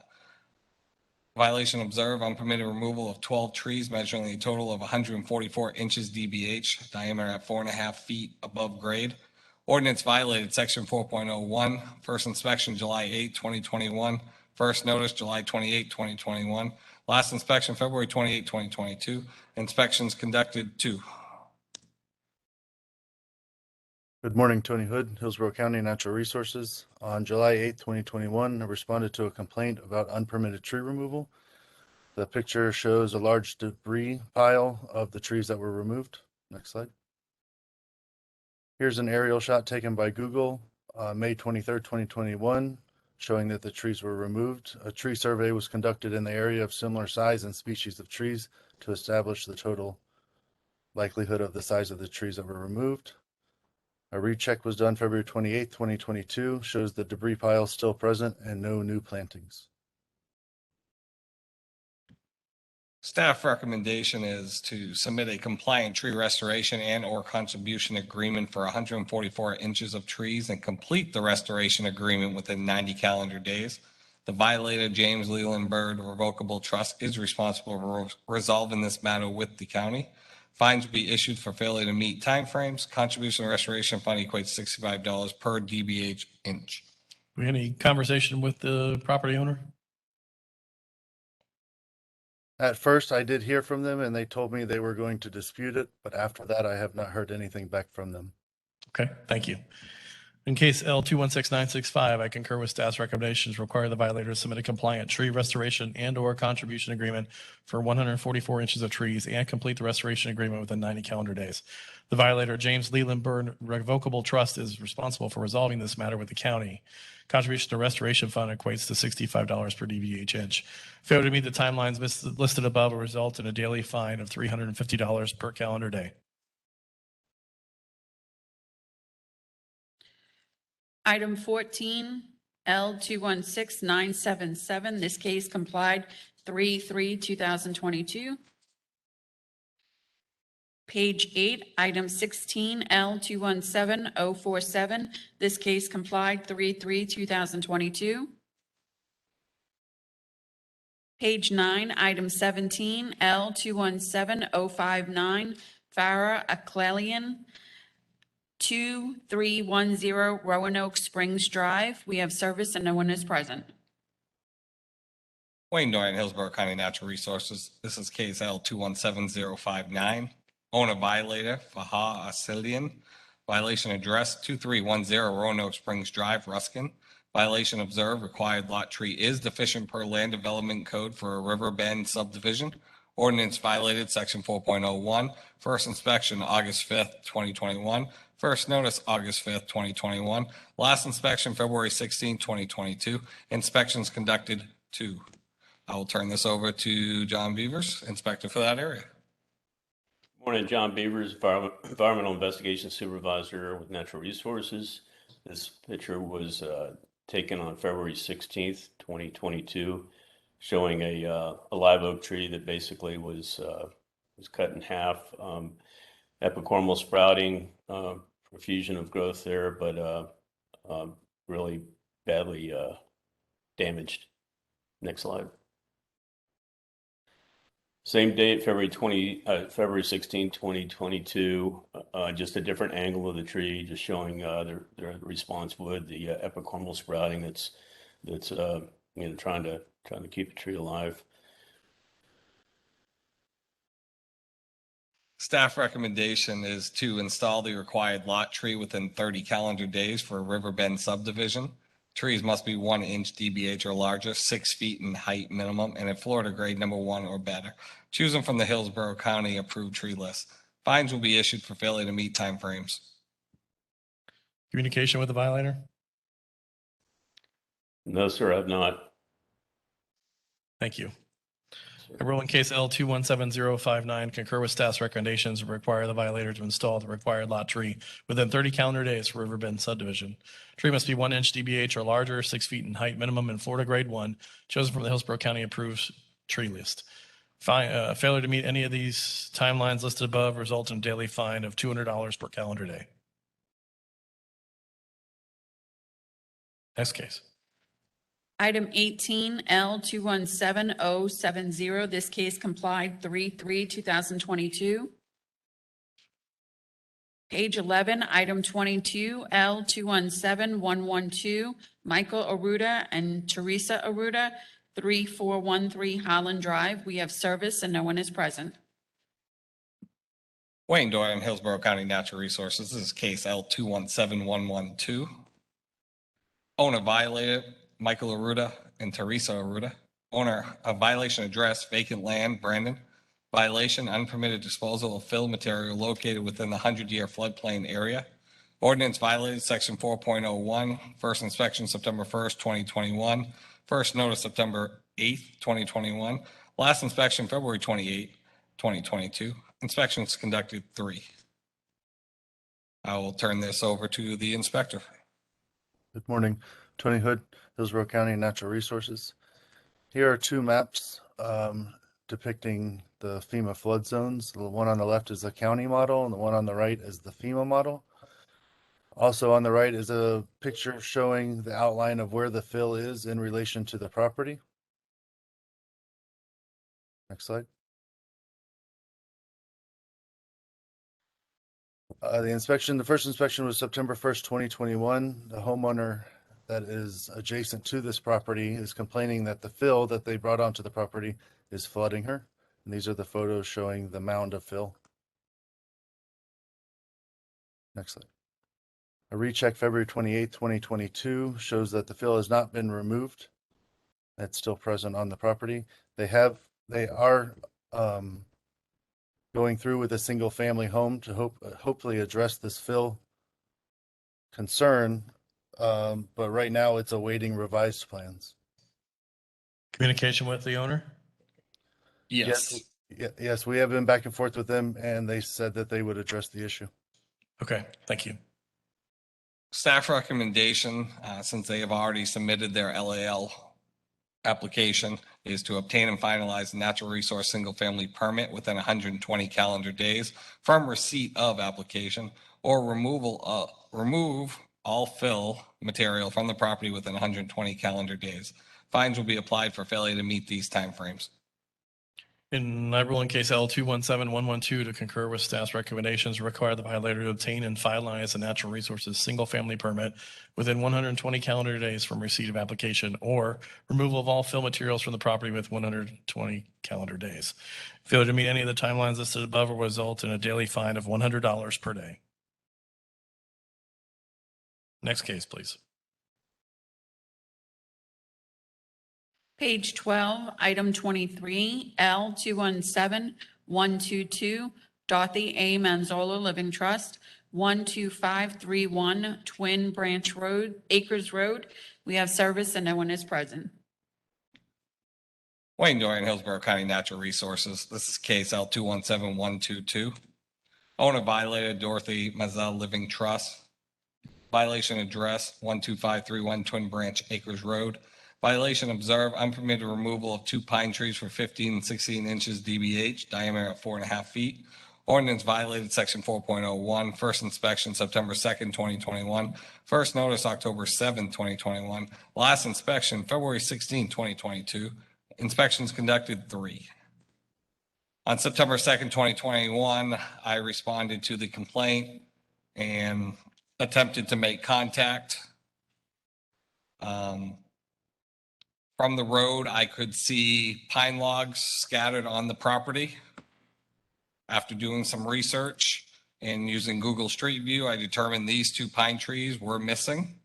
Violation observed, unpermitted removal of 12 trees measuring a total of 144 inches DBH, diameter at 4.5 feet above grade. Ordinance violated section 4.01, first inspection July 8, 2021, first notice July 28, 2021, last inspection February 28, 2022, inspections conducted 2. Good morning, Tony Hood, Hillsborough County Natural Resources. On July 8, 2021, I responded to a complaint about unpermitted tree removal. The picture shows a large debris pile of the trees that were removed. Next slide. Here's an aerial shot taken by Google, May 23rd, 2021, showing that the trees were removed. A tree survey was conducted in the area of similar size and species of trees to establish the total likelihood of the size of the trees that were removed. A recheck was done February 28, 2022, shows the debris pile still present and no new plantings. Staff recommendation is to submit a compliant tree restoration and or contribution agreement for 144 inches of trees and complete the restoration agreement within 90 calendar days. The violator, James Leland Bird Revocable Trust, is responsible for resolving this matter with the county. Fines will be issued for failure to meet timeframes. Contribution restoration fund equates $65 per DBH inch. We any conversation with the property owner? At first, I did hear from them and they told me they were going to dispute it, but after that, I have not heard anything back from them. Okay, thank you. In case L 216965, I concur with staff's recommendations to require the violator to submit a compliant tree restoration and or contribution agreement for 144 inches of trees and complete the restoration agreement within 90 calendar days. The violator, James Leland Byrne Revocable Trust, is responsible for resolving this matter with the county. Contribution to restoration fund equates to $65 per DBH inch. Failure to meet the timelines listed above will result in a daily fine of $350 per calendar day. Item 14, L 216977. This case complied 3/3/2022. Page 8, item 16, L 217047. This case complied 3/3/2022. Page 9, item 17, L 217059. Farah Aklelian, 2310 Roanoke Springs Drive. We have service and no one is present. Wayne Dorian, Hillsborough County Natural Resources. This is case L 217059. Owner violator, Faha Asilian. Violation address 2310 Roanoke Springs Drive, Ruskin. Violation observed, required lot tree is deficient per land development code for a river bend subdivision. Ordinance violated section 4.01. First inspection, August 5th, 2021. First notice, August 5th, 2021. Last inspection, February 16th, 2022. Inspections conducted 2. I will turn this over to John Beavers, inspector for that area. Morning, John Beavers, Environmental Investigation Supervisor with Natural Resources. This picture was taken on February 16th, 2022, showing a live oak tree that basically was cut in half. Epicormal sprouting, profusion of growth there, but really badly damaged. Next slide. Same date, February 16, 2022, just a different angle of the tree, just showing their response wood, the epicormal sprouting that's trying to keep the tree alive. Staff recommendation is to install the required lot tree within 30 calendar days for a Riverbend subdivision. Trees must be 1 inch DBH or larger, 6 feet in height minimum, and at Florida grade number 1 or better. Choosing from the Hillsborough County approved tree list. Fines will be issued for failure to meet timeframes. Communication with the violator? No, sir, I've not. Thank you. I rule in case L217059, concur with staff's recommendations and require the violator to install the required lot tree within 30 calendar days for Riverbend subdivision. Tree must be 1 inch DBH or larger, 6 feet in height minimum, in Florida grade 1, chosen from the Hillsborough County approved tree list. Failure to meet any of these timelines listed above results in a daily fine of $200 per calendar day. Next case. Item 18, L217070. This case complied 3/3/2022. Page 11, item 22, L217112, Michael Aruda and Teresa Aruda, 3413 Holland Drive. We have service and no one is present. Wayne Doyle in Hillsborough County Natural Resources. This is case L217112. Owner violated Michael Aruda and Teresa Aruda. Owner of violation address, vacant land, Brandon. Violation, unpermitted disposal of fill material located within the 100-year floodplain area. Ordinance violated section 4.01. First inspection September 1st, 2021. First notice September 8th, 2021. Last inspection February 28th, 2022. Inspections conducted 3. I will turn this over to the inspector. Good morning. Tony Hood, Hillsborough County Natural Resources. Here are 2 maps depicting the FEMA flood zones. The one on the left is the county model and the one on the right is the FEMA model. Also on the right is a picture showing the outline of where the fill is in relation to the property. Next slide. The first inspection was September 1st, 2021. The homeowner that is adjacent to this property is complaining that the fill that they brought onto the property is flooding her. And these are the photos showing the mound of fill. Next slide. A recheck February 28th, 2022 shows that the fill has not been removed. It's still present on the property. They are going through with a single family home to hopefully address this fill concern. But right now it's awaiting revised plans. Communication with the owner? Yes. Yes, we have been back and forth with them and they said that they would address the issue. Okay, thank you. Staff recommendation, since they have already submitted their LAL application, is to obtain and finalize a natural resource single-family permit within 120 calendar days from receipt of application, or remove all fill material from the property within 120 calendar days. Fines will be applied for failure to meet these timeframes. I rule in case L217112 to concur with staff's recommendations, require the violator to obtain and finalize a natural resources single-family permit within 120 calendar days from receipt of application, or removal of all fill materials from the property with 120 calendar days. Failure to meet any of the timelines listed above will result in a daily fine of $100 per day. Next case, please. Page 12, item 23, L217122, Dorothy A. Manzola Living Trust, 12531 Twin Branch Road, Acres Road. We have service and no one is present. Wayne Dorian, Hillsborough County Natural Resources. This is case L 217122. Owner violated Dorothy Mazel Living Trust. Violation address 12531 Twin Branch Acres Road. Violation observed unpermitted removal of 2 pine trees for 15 and 16 inches DBH, diameter at 4.5 feet. Ordinance violated section 4.01. First inspection September 2nd, 2021. First notice October 7th, 2021. Last inspection February 16, 2022. Inspections conducted 3. On September 2nd, 2021, I responded to the complaint and attempted to make contact. From the road, I could see pine logs scattered on the property. After doing some research and using Google Street View, I determined these 2 pine trees were missing.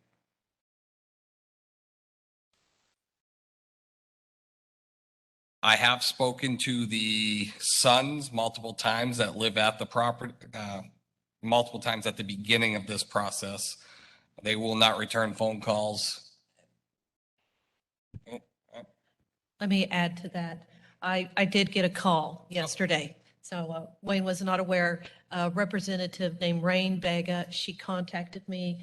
I have spoken to the sons multiple times that live at the property, multiple times at the beginning of this process. They will not return phone calls. Let me add to that. I did get a call yesterday. So Wayne was not aware. A representative named Rain Vega, she contacted me,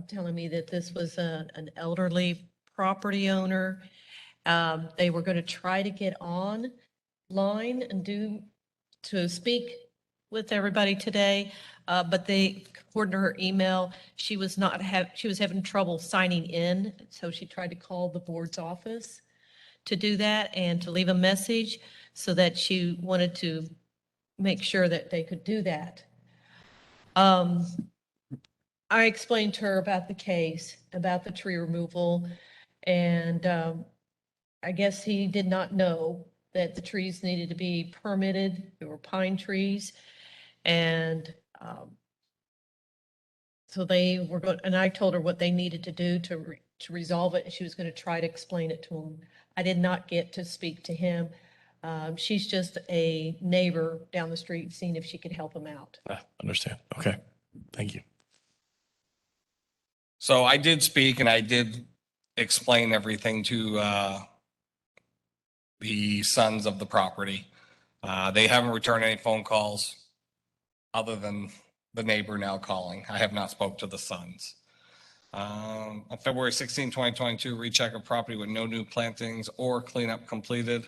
telling me that this was an elderly property owner. They were going to try to get online and to speak with everybody today. But according to her email, she was having trouble signing in. So she tried to call the board's office to do that and to leave a message, so that she wanted to make sure that they could do that. I explained to her about the case, about the tree removal, and I guess he did not know that the trees needed to be permitted. They were pine trees. And so they were going, and I told her what they needed to do to resolve it. And she was going to try to explain it to him. I did not get to speak to him. She's just a neighbor down the street, seeing if she could help him out. Understand. Okay. Thank you. So I did speak and I did explain everything to the sons of the property. They haven't returned any phone calls other than the neighbor now calling. I have not spoke to the sons. On February 16, 2022, recheck of property with no new plantings or cleanup completed.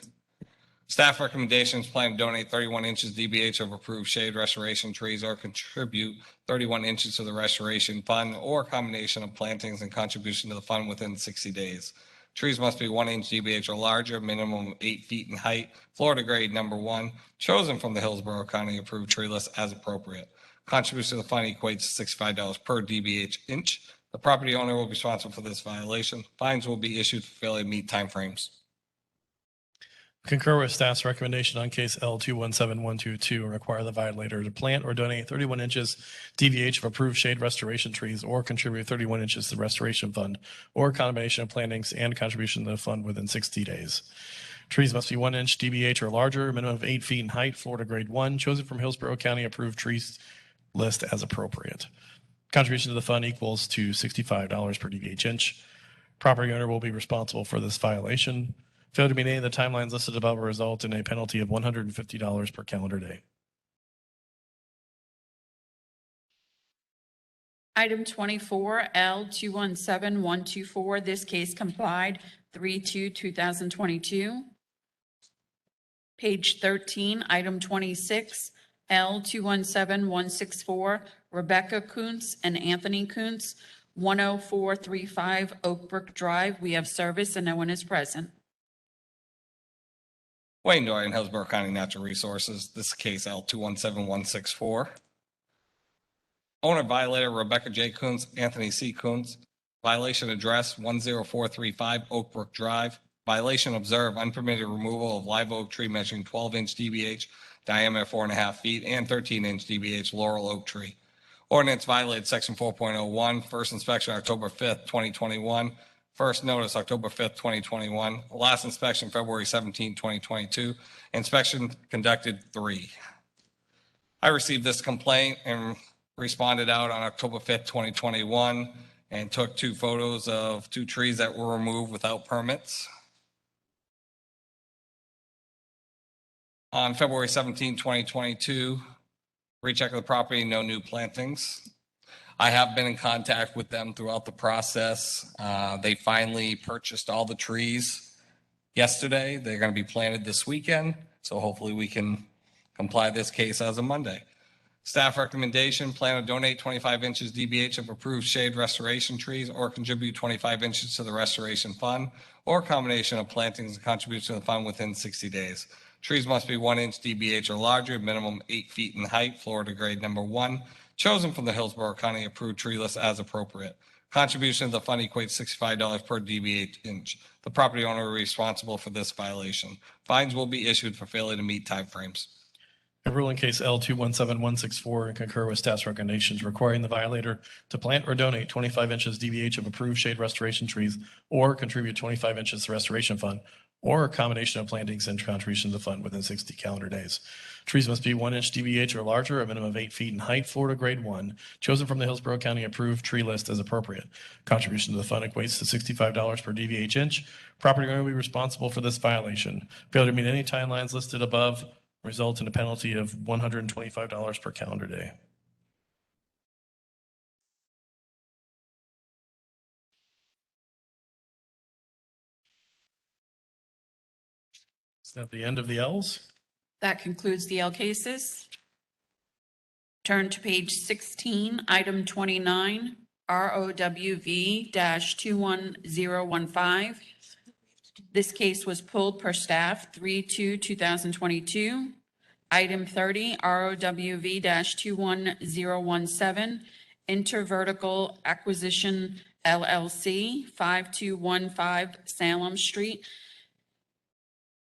Staff recommendations plan to donate 31 inches DBH of approved shade restoration trees or contribute 31 inches to the restoration fund, or a combination of plantings and contribution to the fund within 60 days. Trees must be 1 inch DBH or larger, minimum 8 feet in height, Florida grade number 1, chosen from the Hillsborough County approved tree list as appropriate. Contribution to the fund equates to $65 per DBH inch. The property owner will be responsible for this violation. Fines will be issued for failure to meet timeframes. Concur with staff's recommendation on case L 217122 and require the violator to plant or donate 31 inches DVH of approved shade restoration trees or contribute 31 inches to the restoration fund, or a combination of plantings and contribution to the fund within 60 days. Trees must be 1 inch DBH or larger, minimum of 8 feet in height, Florida grade 1, chosen from Hillsborough County approved trees list as appropriate. Contribution to the fund equals to $65 per DVH inch. Property owner will be responsible for this violation. Failure to meet any of the timelines listed above will result in a penalty of $150 per calendar day. Item 24, L 217124. This case complied 3/2/2022. Page 13, item 26, L 217164. Rebecca Kuntz and Anthony Kuntz, 10435 Oak Brook Drive. We have service and no one is present. Wayne Dorian, Hillsborough County Natural Resources. This is case L 217164. Owner violator Rebecca J. Kuntz, Anthony C. Kuntz. Violation address 10435 Oak Brook Drive. Violation observed unpermitted removal of live oak tree measuring 12 inch DBH, diameter 4.5 feet, and 13 inch DBH laurel oak tree. Ordinance violated section 4.01. First inspection October 5th, 2021. First notice October 5th, 2021. Last inspection February 17, 2022. Inspection conducted 3. I received this complaint and responded out on October 5th, 2021, and took 2 photos of 2 trees that were removed without permits. On February 17, 2022, recheck of the property, no new plantings. I have been in contact with them throughout the process. They finally purchased all the trees yesterday. They're going to be planted this weekend, so hopefully we can comply this case as of Monday. Staff recommendation, plan to donate 25 inches DBH of approved shade restoration trees or contribute 25 inches to the restoration fund, or a combination of plantings and contribution to the fund within 60 days. Trees must be 1 inch DBH or larger, minimum 8 feet in height, Florida grade number 1, chosen from the Hillsborough County approved tree list as appropriate. Contribution to the fund equates $65 per DBH inch. The property owner is responsible for this violation. Fines will be issued for failure to meet timeframes. I rule in case L 217164 and concur with staff's recommendations requiring the violator to plant or donate 25 inches DBH of approved shade restoration trees or contribute 25 inches to restoration fund, or a combination of plantings and contribution to the fund within 60 calendar days. Trees must be 1 inch DBH or larger, a minimum of 8 feet in height, Florida grade 1, chosen from the Hillsborough County approved tree list as appropriate. Contribution to the fund equates to $65 per DBH inch. Property owner will be responsible for this violation. Failure to meet any timelines listed above result in a penalty of $125 per calendar day. Is that the end of the Ls? That concludes the L cases. Turn to page 16, item 29, ROWV-21015. This case was pulled per staff 3/2/2022. Item 30, ROWV-21017, Intervertical Acquisition LLC, 5215 Salem Street.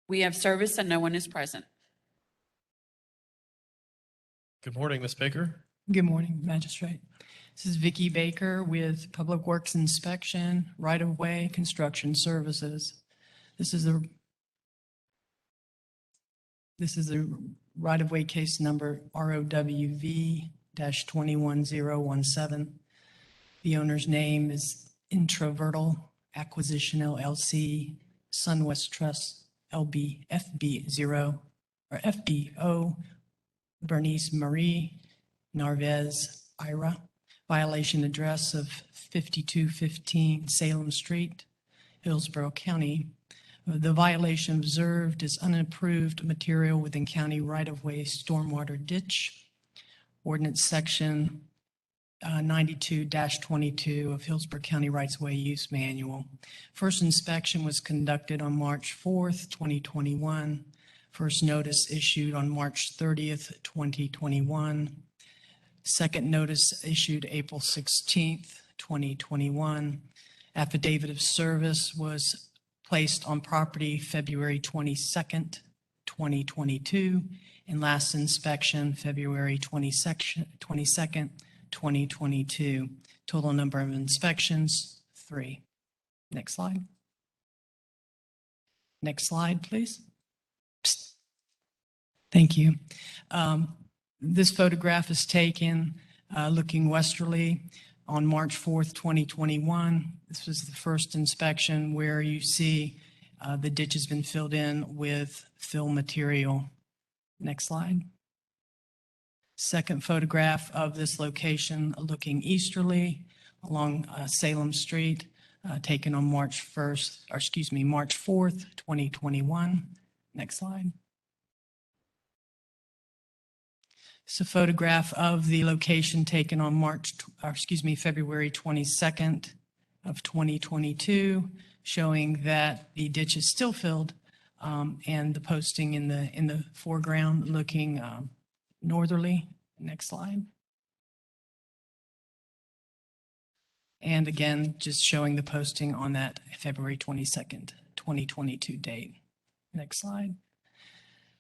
We have service and no one is present. Good morning, Ms. Baker. Good morning, Magistrate. This is Vicki Baker with Public Works Inspection, Right-of-Way Construction Services. This is the right-of-way case number ROWV-21017. The owner's name is Intravertal Acquisition LLC, Sunwest Trust FBO, Bernice Marie Narvez Ira. Violation address of 5215 Salem Street, Hillsborough County. The violation observed is unapproved material within county right-of-way stormwater ditch. Ordinance section 92-22 of Hillsborough County Rights-of-Way Use Manual. First inspection was conducted on March 4th, 2021. First notice issued on March 30th, 2021. Second notice issued April 16th, 2021. Affidavit of service was placed on property February 22nd, 2022, and last inspection February 22nd, 2022. Total number of inspections, 3. Next slide. Next slide, please. Psst. Thank you. This photograph is taken looking westerly on March 4th, 2021. This was the first inspection where you see the ditch has been filled in with fill material. Next slide. Second photograph of this location looking easterly along Salem Street, taken on March 4th, 2021. Next slide. It's a photograph of the location taken on February 22nd of 2022, showing that the ditch is still filled, and the posting in the foreground looking northerly. Next slide. And again, just showing the posting on that February 22nd, 2022 date. Next slide.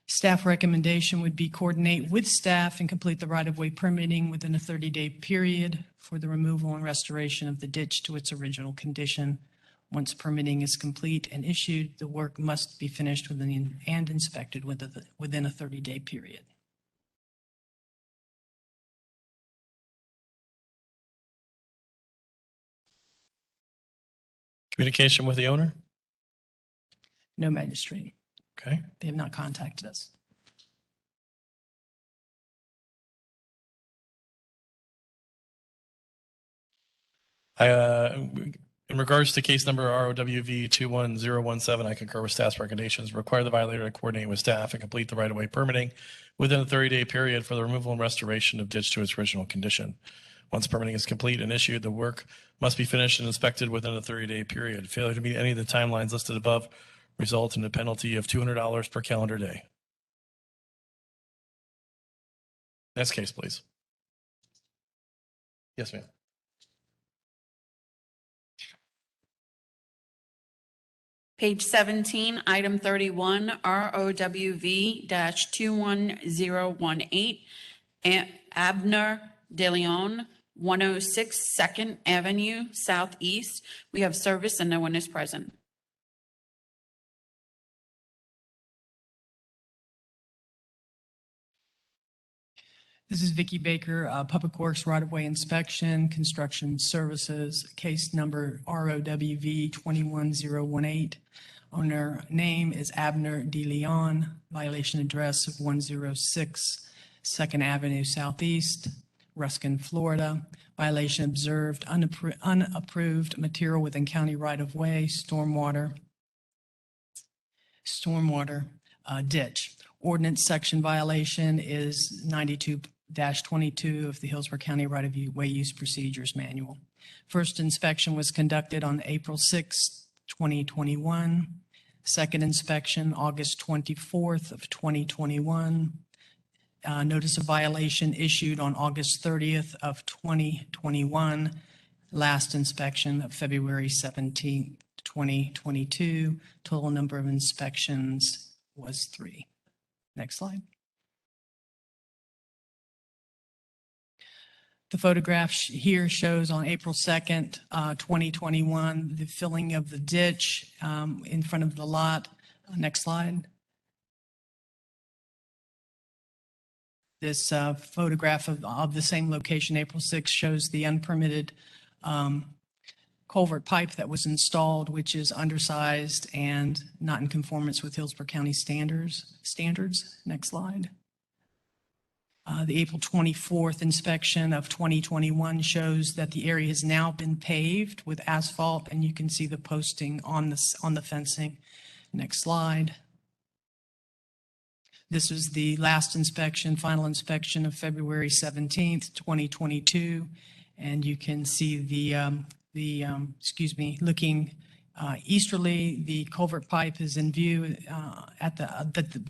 Staff recommendation would be coordinate with staff and complete the right-of-way permitting within a 30-day period for the removal and restoration of the ditch to its original condition. Once permitting is complete and issued, the work must be finished and inspected within a 30-day period. Communication with the owner? No, Magistrate. Okay. They have not contacted us. In regards to case number ROWV 21017, I concur with staff's recommendations. Require the violator to coordinate with staff and complete the right-of-way permitting within a 30-day period for the removal and restoration of ditch to its original condition. Once permitting is complete and issued, the work must be finished and inspected within a 30-day period. Failure to meet any of the timelines listed above result in a penalty of $200 per calendar day. Next case, please. Yes, ma'am. Page 17, item 31, ROWV-21018, Abner De Leon, 106 Second Avenue Southeast. We have service and no one is present. This is Vicky Baker, Public Works Right-of-Way Inspection, Construction Services, case number ROWV 21018. Owner name is Abner De Leon, violation address of 106 Second Avenue Southeast, Ruskin, Florida. Violation observed, unapproved material within county right-of-way, stormwater ditch. Ordinance section violation is 92-22 of the Hillsborough County Right-of-Way Use Procedures Manual. First inspection was conducted on April 6, 2021. Second inspection, August 24th of 2021. Notice of violation issued on August 30th of 2021. Last inspection of February 17th, 2022. Total number of inspections was 3. Next slide. The photograph here shows on April 2nd, 2021, the filling of the ditch in front of the lot. Next slide. This photograph of the same location, April 6th, shows the unpermitted culvert pipe that was installed, which is undersized and not in conformance with Hillsborough County standards. Next slide. The April 24th inspection of 2021 shows that the area has now been paved with asphalt, and you can see the posting on the fencing. Next slide. This was the last inspection, final inspection of February 17th, 2022, and you can see looking easterly, the culvert pipe is in view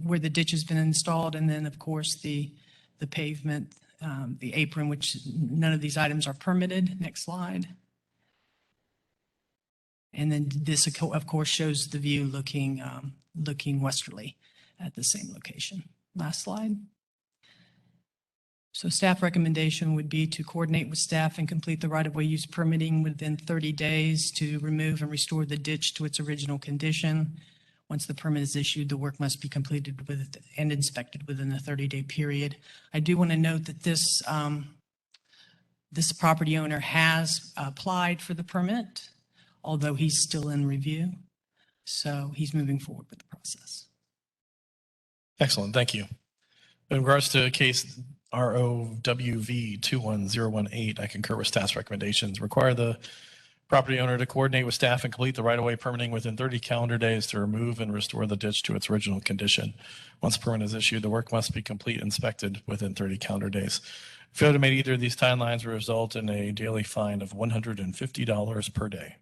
where the ditch has been installed, and then of course the pavement, the apron, which none of these items are permitted. Next slide. And then this, of course, shows the view looking westerly at the same location. Last slide. So staff recommendation would be to coordinate with staff and complete the right-of-way use permitting within 30 days to remove and restore the ditch to its original condition. Once the permit is issued, the work must be completed and inspected within a 30-day period. I do want to note that this property owner has applied for the permit, although he's still in review. So he's moving forward with the process. Excellent. Thank you. In regards to case ROWV 21018, I concur with staff's recommendations. Require the property owner to coordinate with staff and complete the right-of-way permitting within 30 calendar days to remove and restore the ditch to its original condition. Once the permit is issued, the work must be complete and inspected within 30 calendar days. Failure to meet either of these timelines will result in a daily fine of $150 per day.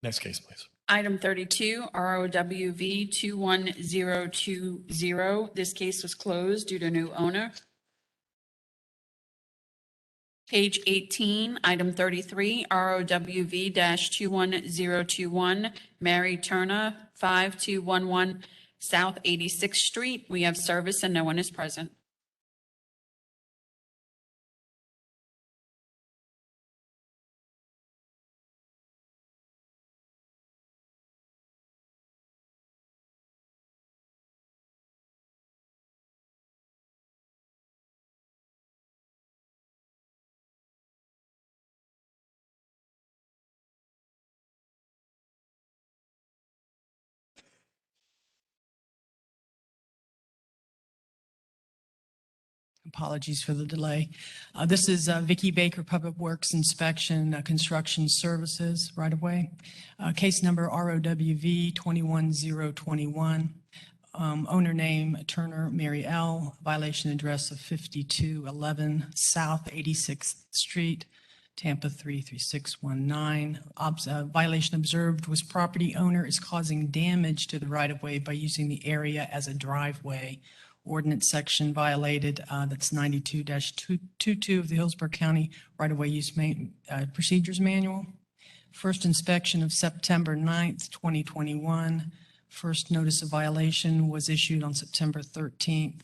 Next case, please. Item 32, ROWV 21020. This case was closed due to new owner. Page 18, item 33, ROWV-21021, Mary Turner, 5211 South 86th Street. We have service and no one is present. Apologies for the delay. This is Vicky Baker, Public Works Inspection, Construction Services, right-of-way. Case number ROWV 21021. Owner name Turner Mary L. Violation address of 5211 South 86th Street, Tampa 33619. Violation observed was property owner is causing damage to the right-of-way by using the area as a driveway. Ordinance section violated, that's 92-22 of the Hillsborough County Right-of-Way Use Procedures Manual. First inspection of September 9th, 2021. First notice of violation was issued on September 13th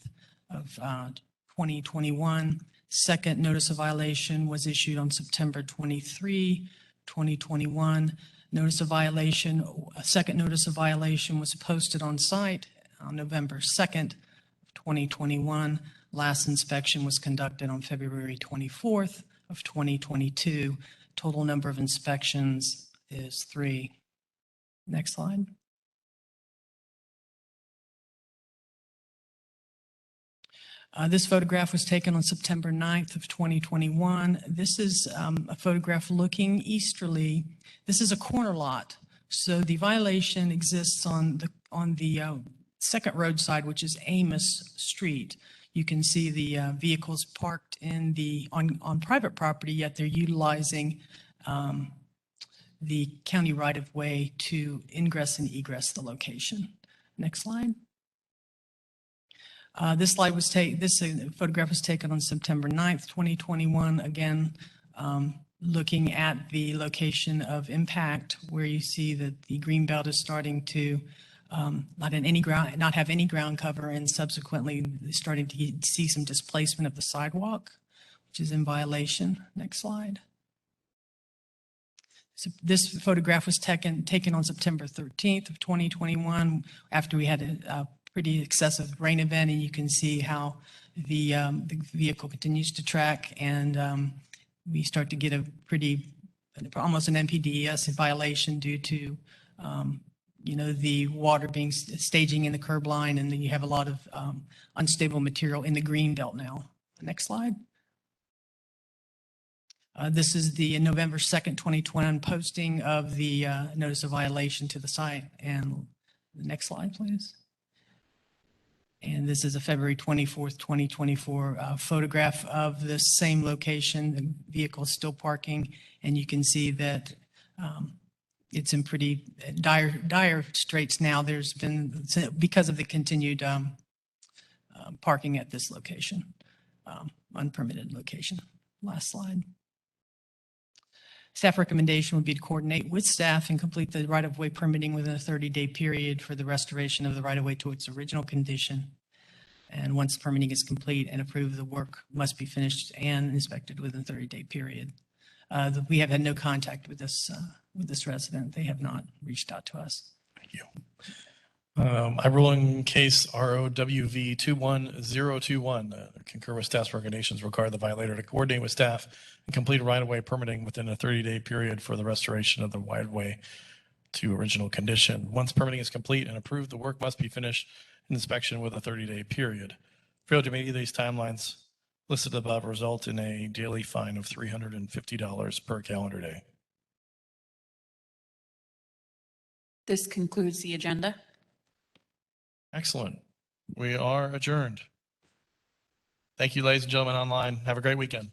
of 2021. Second notice of violation was issued on September 23, 2021. Notice of violation, a second notice of violation was posted on site on November 2nd, 2021. Last inspection was conducted on February 24th of 2022. Total number of inspections is 3. Next slide. This photograph was taken on September 9th of 2021. This is a photograph looking easterly. This is a corner lot. So the violation exists on the second roadside, which is Amos Street. You can see the vehicles parked on private property, yet they're utilizing the county right-of-way to ingress and egress the location. Next slide. This photograph was taken on September 9th, 2021. Again, looking at the location of impact, where you see that the green belt is starting to not have any ground cover, and subsequently starting to see some displacement of the sidewalk, which is in violation. Next slide. So this photograph was taken on September 13th of 2021 after we had a pretty excessive rain event, and you can see how the vehicle continues to track, and we start to get almost an NPDES violation due to the water staging in the curb line, and then you have a lot of unstable material in the green belt now. Next slide. This is the November 2nd, 2021 posting of the notice of violation to the site. And the next slide, please. And this is a February 24th, 2024 photograph of this same location. The vehicle is still parking, and you can see that it's in pretty dire straits now. There's been, because of the continued parking at this location, unpermitted location. Last slide. Staff recommendation would be to coordinate with staff and complete the right-of-way permitting within a 30-day period for the restoration of the right-of-way to its original condition. And once permitting is complete and approved, the work must be finished and inspected within a 30-day period. We have had no contact with this resident. They have not reached out to us. Thank you. I rule in case ROWV 21021. Concur with staff's recommendations, require the violator to coordinate with staff and complete a right-of-way permitting within a 30-day period for the restoration of the right-of-way to original condition. Once permitting is complete and approved, the work must be finished and inspection with a 30-day period. Failure to meet either of these timelines listed above result in a daily fine of $350 per calendar day. This concludes the agenda. Excellent. We are adjourned. Thank you, ladies and gentlemen online. Have a great weekend.